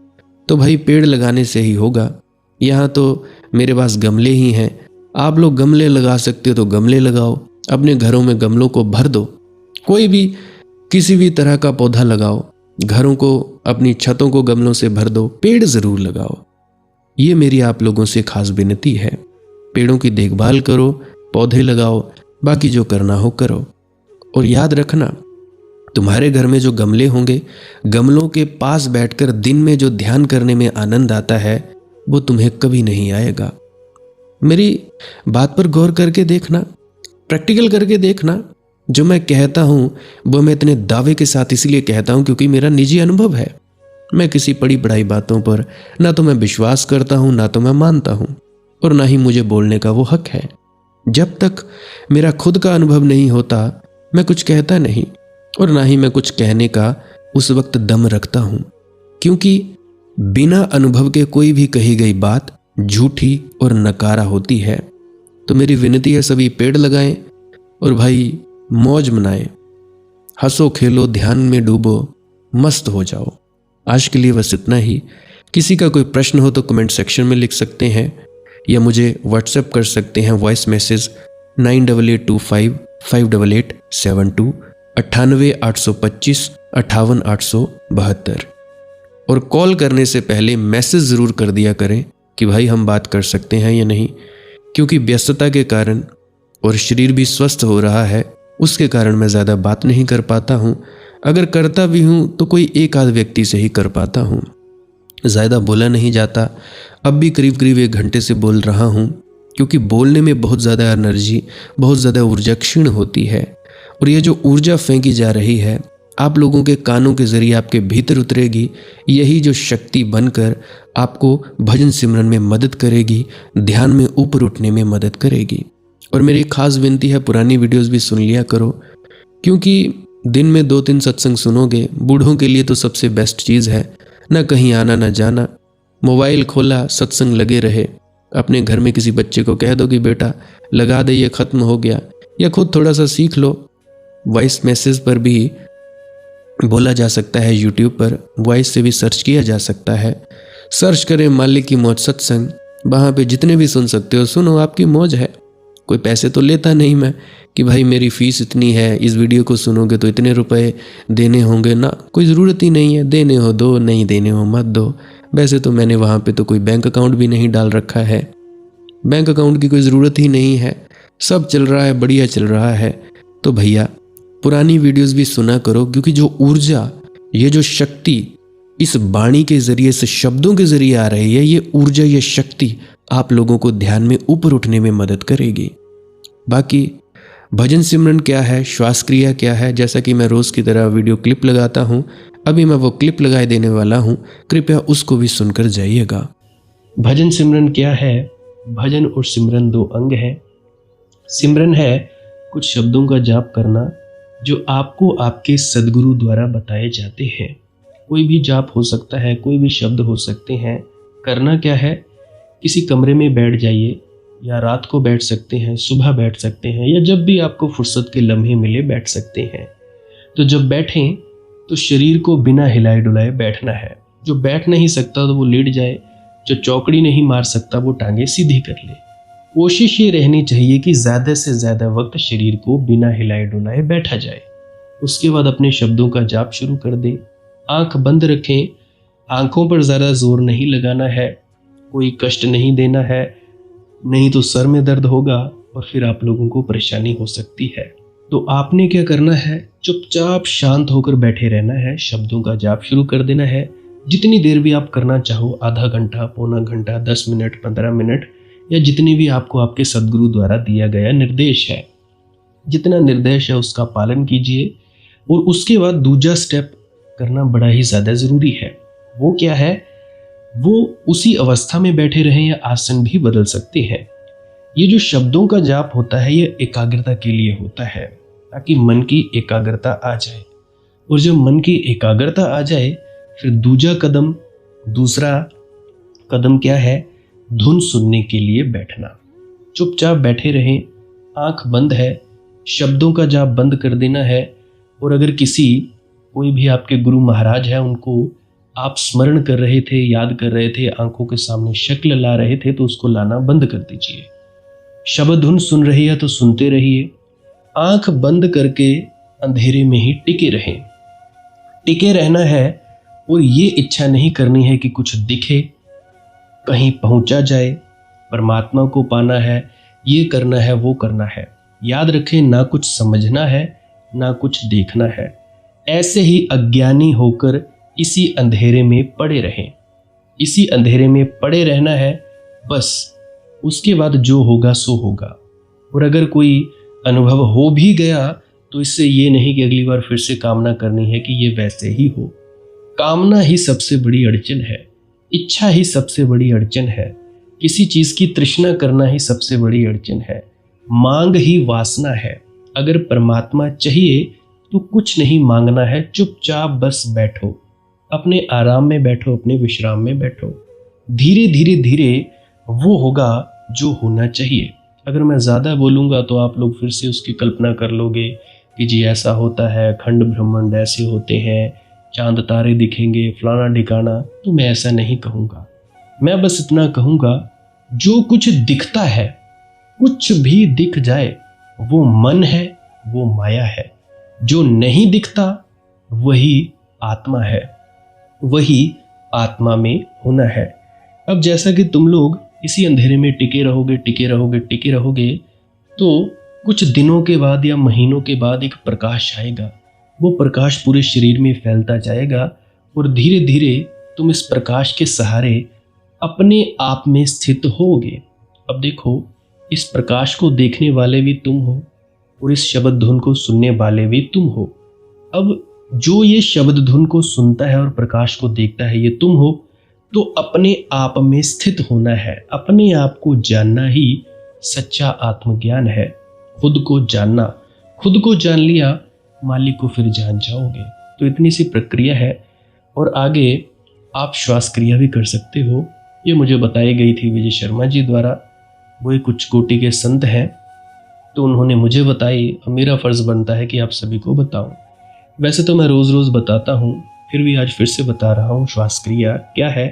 तो भाई पेड़ लगाने से ही होगा। यहाँ तो मेरे पास गमले ही हैं, आप लोग गमले लगा सकते हो तो गमले लगाओ, अपने घरों में गमलों को भर दो, कोई भी किसी भी तरह का पौधा लगाओ, घरों को अपनी छतों को गमलों से भर दो, पेड़ जरूर लगाओ। ये मेरी आप लोगों से खास विनती है। पेड़ों की देखभाल करो, पौधे लगाओ, बाकी जो करना हो करो। और याद रखना, तुम्हारे घर में जो गमले होंगे, गमलों के पास बैठकर दिन में जो ध्यान करने में आनंद आता है वो तुम्हें कभी नहीं आएगा। मेरी बात पर गौर करके देखना, प्रैक्टिकल करके देखना। जो मैं कहता हूं वो मैं इतने दावे के साथ इसलिए कहता हूं क्योंकि मेरा निजी अनुभव है। मैं किसी पढ़ी पढ़ाई बातों पर ना तो मैं विश्वास करता हूं, ना तो मैं मानता हूं, और ना ही मुझे बोलने का वो हक है। जब तक मेरा खुद का अनुभव नहीं होता मैं कुछ कहता नहीं, और ना ही मैं कुछ कहने का उस वक्त दम रखता हूं, क्योंकि बिना अनुभव के कोई भी कही गई बात झूठी और नकारा होती है। तो मेरी विनती है, सभी पेड़ लगाएं और भाई मौज मनाएं, हंसो खेलो, ध्यान में डूबो, मस्त हो जाओ। आज के लिए बस इतना ही। किसी का कोई प्रश्न हो तो कमेंट सेक्शन में लिख सकते हैं या मुझे व्हाट्सएप कर सकते हैं वॉइस मैसेज 9882558872 98 825 58 872। और कॉल करने से पहले मैसेज ज़रूर कर दिया करें कि भाई हम बात कर सकते हैं या नहीं, क्योंकि व्यस्तता के कारण और शरीर भी स्वस्थ हो रहा है उसके कारण मैं ज़्यादा बात नहीं कर पाता हूँ। अगर करता भी हूँ तो कोई एक आध व्यक्ति से ही कर पाता हूँ, ज़्यादा बोला नहीं जाता। अब भी करीब करीब 1 घंटे से बोल रहा हूँ, क्योंकि बोलने में बहुत ज़्यादा एनर्जी, बहुत ज़्यादा ऊर्जा क्षीण होती है। और ये जो ऊर्जा फेंकी जा रही है आप लोगों के कानों के जरिए आपके भीतर उतरेगी, यही जो शक्ति बनकर आपको भजन सिमरन में मदद करेगी, ध्यान में ऊपर उठने में मदद करेगी। और मेरी खास विनती है, पुरानी वीडियोस भी सुन लिया करो, क्योंकि दिन में 2-3 सत्संग सुनोगे, बूढ़ों के लिए तो सबसे बेस्ट चीज़ है। ना कहीं आना ना जाना, मोबाइल खोला, सत्संग लगे रहे। अपने घर में किसी बच्चे को कह दो कि बेटा लगा दे, ये ख़त्म हो गया, या खुद थोड़ा सा सीख लो। वॉइस मैसेज पर भी बोला जा सकता है, यूट्यूब पर वॉइस से भी सर्च किया जा सकता है। सर्च करें मालिक की मौज सत्संग, वहाँ पे जितने भी सुन सकते हो सुनो, आपकी मौज है। कोई पैसे तो लेता नहीं मैं कि भाई मेरी फ़ीस इतनी है, इस वीडियो को सुनोगे तो इतने रुपए देने होंगे, ना, कोई ज़रूरत ही नहीं है। देने हो दो, नहीं देने हो मत दो। वैसे तो मैंने वहाँ पे तो कोई बैंक अकाउंट भी नहीं डाल रखा है, बैंक अकाउंट की कोई ज़रूरत ही नहीं है, सब चल रहा है, बढ़िया चल रहा है। तो भैया पुरानी वीडियोस भी सुना करो, क्योंकि जो ऊर्जा, ये जो शक्ति इस वाणी के ज़रिए से, शब्दों के ज़रिए आ रही है, ये ऊर्जा, ये शक्ति आप लोगों को ध्यान में ऊपर उठने में मदद करेगी। बाकी भजन सिमरन क्या है, श्वास क्रिया क्या है, जैसा कि मैं रोज़ की तरह वीडियो क्लिप लगाता हूँ, अभी मैं वो क्लिप लगाए देने वाला हूँ, कृपया उसको भी सुनकर जाइएगा। भजन सिमरन क्या है? भजन और सिमरन 2 अंग हैं। सिमरन है कुछ शब्दों का जाप करना जो आपको आपके सद्गुरु द्वारा बताए जाते हैं। कोई भी जाप हो सकता है, कोई भी शब्द हो सकते हैं। करना क्या है, किसी कमरे में बैठ जाइए, या रात को बैठ सकते हैं, सुबह बैठ सकते हैं, या जब भी आपको फुर्सत के लम्हे मिले बैठ सकते हैं। तो जब बैठें तो शरीर को बिना हिलाए डुलाए बैठना है। जो बैठ नहीं सकता तो वो लेट जाए, जो चौकड़ी नहीं मार सकता वो टांगे सीधी कर ले। कोशिश ये रहनी चाहिए कि ज़्यादा से ज़्यादा वक्त शरीर को बिना हिलाए डुलाए बैठा जाए। उसके बाद अपने शब्दों का जाप शुरू कर दें। आंख बंद रखें, आंखों पर ज़्यादा जोर नहीं लगाना है, कोई कष्ट नहीं देना है, नहीं तो सर में दर्द होगा और फिर आप लोगों को परेशानी हो सकती है। तो आपने क्या करना है, चुपचाप शांत होकर बैठे रहना है, शब्दों का जाप शुरू कर देना है। जितनी देर भी आप करना चाहो, आधा घंटा, पौना घंटा, 10 मिनट, 15 मिनट, या जितनी भी आपको आपके सद्गुरु द्वारा दिया गया निर्देश है, जितना निर्देश है उसका पालन कीजिए। और उसके बाद दूसरा स्टेप करना बड़ा ही ज़्यादा ज़रूरी है। वो क्या है, वो उसी अवस्था में बैठे रहें या आसन भी बदल सकते हैं। ये जो शब्दों का जाप होता है ये एकाग्रता के लिए होता है, ताकि मन की एकाग्रता आ जाए। और जब मन की एकाग्रता आ जाए फिर दूसरा कदम क्या है, धुन सुनने के लिए बैठना। चुपचाप बैठे रहें, आंख बंद है, शब्दों का जाप बंद कर देना है। और अगर कोई भी आपके गुरु महाराज है, उनको आप स्मरण कर रहे थे, याद कर रहे थे, आंखों के सामने शक्ल ला रहे थे, तो उसको लाना बंद कर दीजिए। शब्द धुन सुन रही है तो सुनते रहिए, आंख बंद करके अंधेरे में ही टिके रहें। टिके रहना है और ये इच्छा नहीं करनी है कि कुछ दिखे, कहीं पहुंचा जाए, परमात्मा को पाना है, ये करना है, वो करना है। याद रखें, ना कुछ समझना है, ना कुछ देखना है। ऐसे ही अज्ञानी होकर इसी अंधेरे में पड़े रहें। इसी अंधेरे में पड़े रहना है बस। उसके बाद जो होगा सो होगा। और अगर कोई अनुभव हो भी गया तो इससे ये नहीं कि अगली बार फिर से कामना करनी है कि ये वैसे ही हो। कामना ही सबसे बड़ी अड़चन है, इच्छा ही सबसे बड़ी अड़चन है, किसी चीज की तृष्णा करना ही सबसे बड़ी अड़चन है, मांग ही वासना है। अगर परमात्मा चाहिए तो कुछ नहीं मांगना है, चुपचाप बस बैठो, अपने आराम में बैठो, अपने विश्राम में बैठो। धीरे धीरे धीरे वो होगा जो होना चाहिए। अगर मैं ज़्यादा बोलूँगा तो आप लोग फिर से उसकी कल्पना कर लोगे कि जी ऐसा होता है, खंड ब्रह्मांड ऐसे होते हैं, चांद तारे दिखेंगे, फलाना ढिकाना। तो मैं ऐसा नहीं कहूँगा। मैं बस इतना कहूँगा, जो कुछ दिखता है, कुछ भी दिख जाए, वो मन है, वो माया है। जो नहीं दिखता वही आत्मा है, वही आत्मा में होना है। अब जैसा कि तुम लोग इसी अंधेरे में टिके रहोगे, टिके रहोगे, टिके रहोगे, तो कुछ दिनों के बाद या महीनों के बाद एक प्रकाश आएगा। वो प्रकाश पूरे शरीर में फैलता जाएगा और धीरे धीरे तुम इस प्रकाश के सहारे अपने आप में स्थित होगे। अब देखो, इस प्रकाश को देखने वाले भी तुम हो और इस शब्द धुन को सुनने वाले भी तुम हो। अब जो ये शब्द धुन को सुनता है और प्रकाश को देखता है, ये तुम हो। तो अपने आप में स्थित होना है, अपने आप को जानना ही सच्चा आत्मज्ञान है। खुद को जानना, खुद को जान लिया, मालिक को फिर जान जाओगे। तो इतनी सी प्रक्रिया है। और आगे आप श्वास क्रिया भी कर सकते हो। ये मुझे बताई गई थी विजय शर्मा जी द्वारा। वो एक उच्च कोटि के संत हैं, तो उन्होंने मुझे बताई, और मेरा फर्ज बनता है कि आप सभी को बताऊं। वैसे तो मैं रोज़ रोज़ बताता हूँ, फिर भी आज फिर से बता रहा हूँ। श्वास क्रिया क्या है?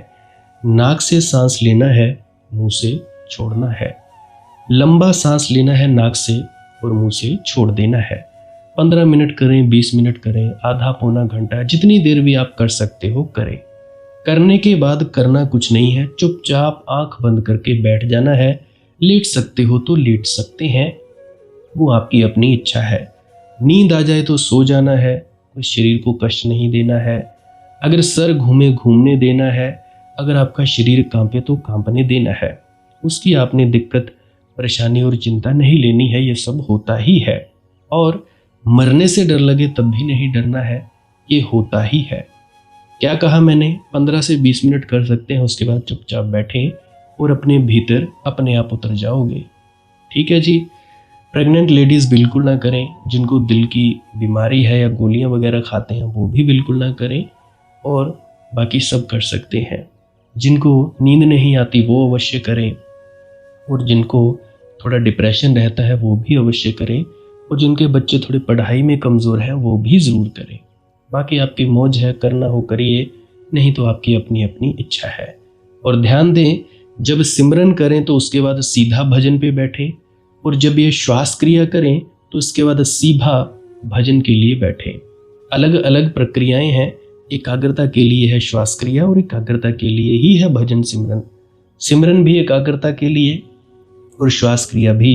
नाक से सांस लेना है, मुंह से छोड़ना है। लंबा सांस लेना है नाक से और मुंह से छोड़ देना है। 15 मिनट करें, 20 मिनट करें, आधा पौना घंटा, जितनी देर भी आप कर सकते हो करें। करने के बाद करना कुछ नहीं है, चुपचाप आंख बंद करके बैठ जाना है। लेट सकते हो तो लेट सकते हैं, वो आपकी अपनी इच्छा है। नींद आ जाए तो सो जाना है, कोई शरीर को कष्ट नहीं देना है। अगर सर घूमे घूमने देना है, अगर आपका शरीर कांपे तो कांपने देना है। उसकी आपने दिक्कत, परेशानी और चिंता नहीं लेनी है, ये सब होता ही है। और मरने से डर लगे तब भी नहीं डरना है, ये होता ही है। क्या कहा मैंने? 15 से 20 मिनट कर सकते हैं, उसके बाद चुपचाप बैठें और अपने भीतर अपने आप उतर जाओगे। ठीक है जी। प्रेग्नेंट लेडीज़ बिल्कुल ना करें, जिनको दिल की बीमारी है या गोलियां वगैरह खाते हैं वो भी बिल्कुल ना करें, और बाकी सब कर सकते हैं। जिनको नींद नहीं आती वो अवश्य करें, और जिनको थोड़ा डिप्रेशन रहता है वो भी अवश्य करें, और जिनके बच्चे थोड़े पढ़ाई में कमज़ोर हैं वो भी ज़रूर करें। बाकी आपकी मौज है, करना हो करिए, नहीं तो आपकी अपनी अपनी इच्छा है। और ध्यान दें, जब सिमरन करें तो उसके बाद सीधा भजन पे बैठें, और जब ये श्वास क्रिया करें तो उसके बाद सीधा भजन के लिए बैठें। अलग अलग प्रक्रियाएं हैं। एकाग्रता के लिए है श्वास क्रिया और एकाग्रता के लिए ही है भजन सिमरन। सिमरन भी एकाग्रता के लिए और श्वास क्रिया भी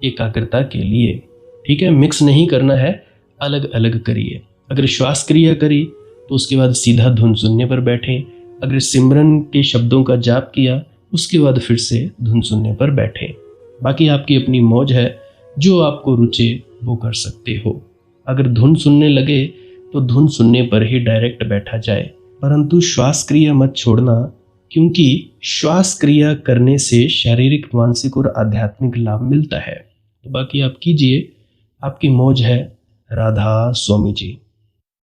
एकाग्रता के लिए। ठीक है, मिक्स नहीं करना है, अलग अलग करिए। अगर श्वास क्रिया करी तो उसके बाद सीधा धुन सुनने पर बैठें। अगर सिमरन के शब्दों का जाप किया उसके बाद फिर से धुन सुनने पर बैठें। बाकी आपकी अपनी मौज है, जो आपको रुचे वो कर सकते हो। अगर धुन सुनने लगे तो धुन सुनने पर ही डायरेक्ट बैठा जाए, परंतु श्वास क्रिया मत छोड़ना, क्योंकि श्वास क्रिया करने से शारीरिक, मानसिक और आध्यात्मिक लाभ मिलता है। तो बाकी आप कीजिए, आपकी मौज है। राधा स्वामी जी।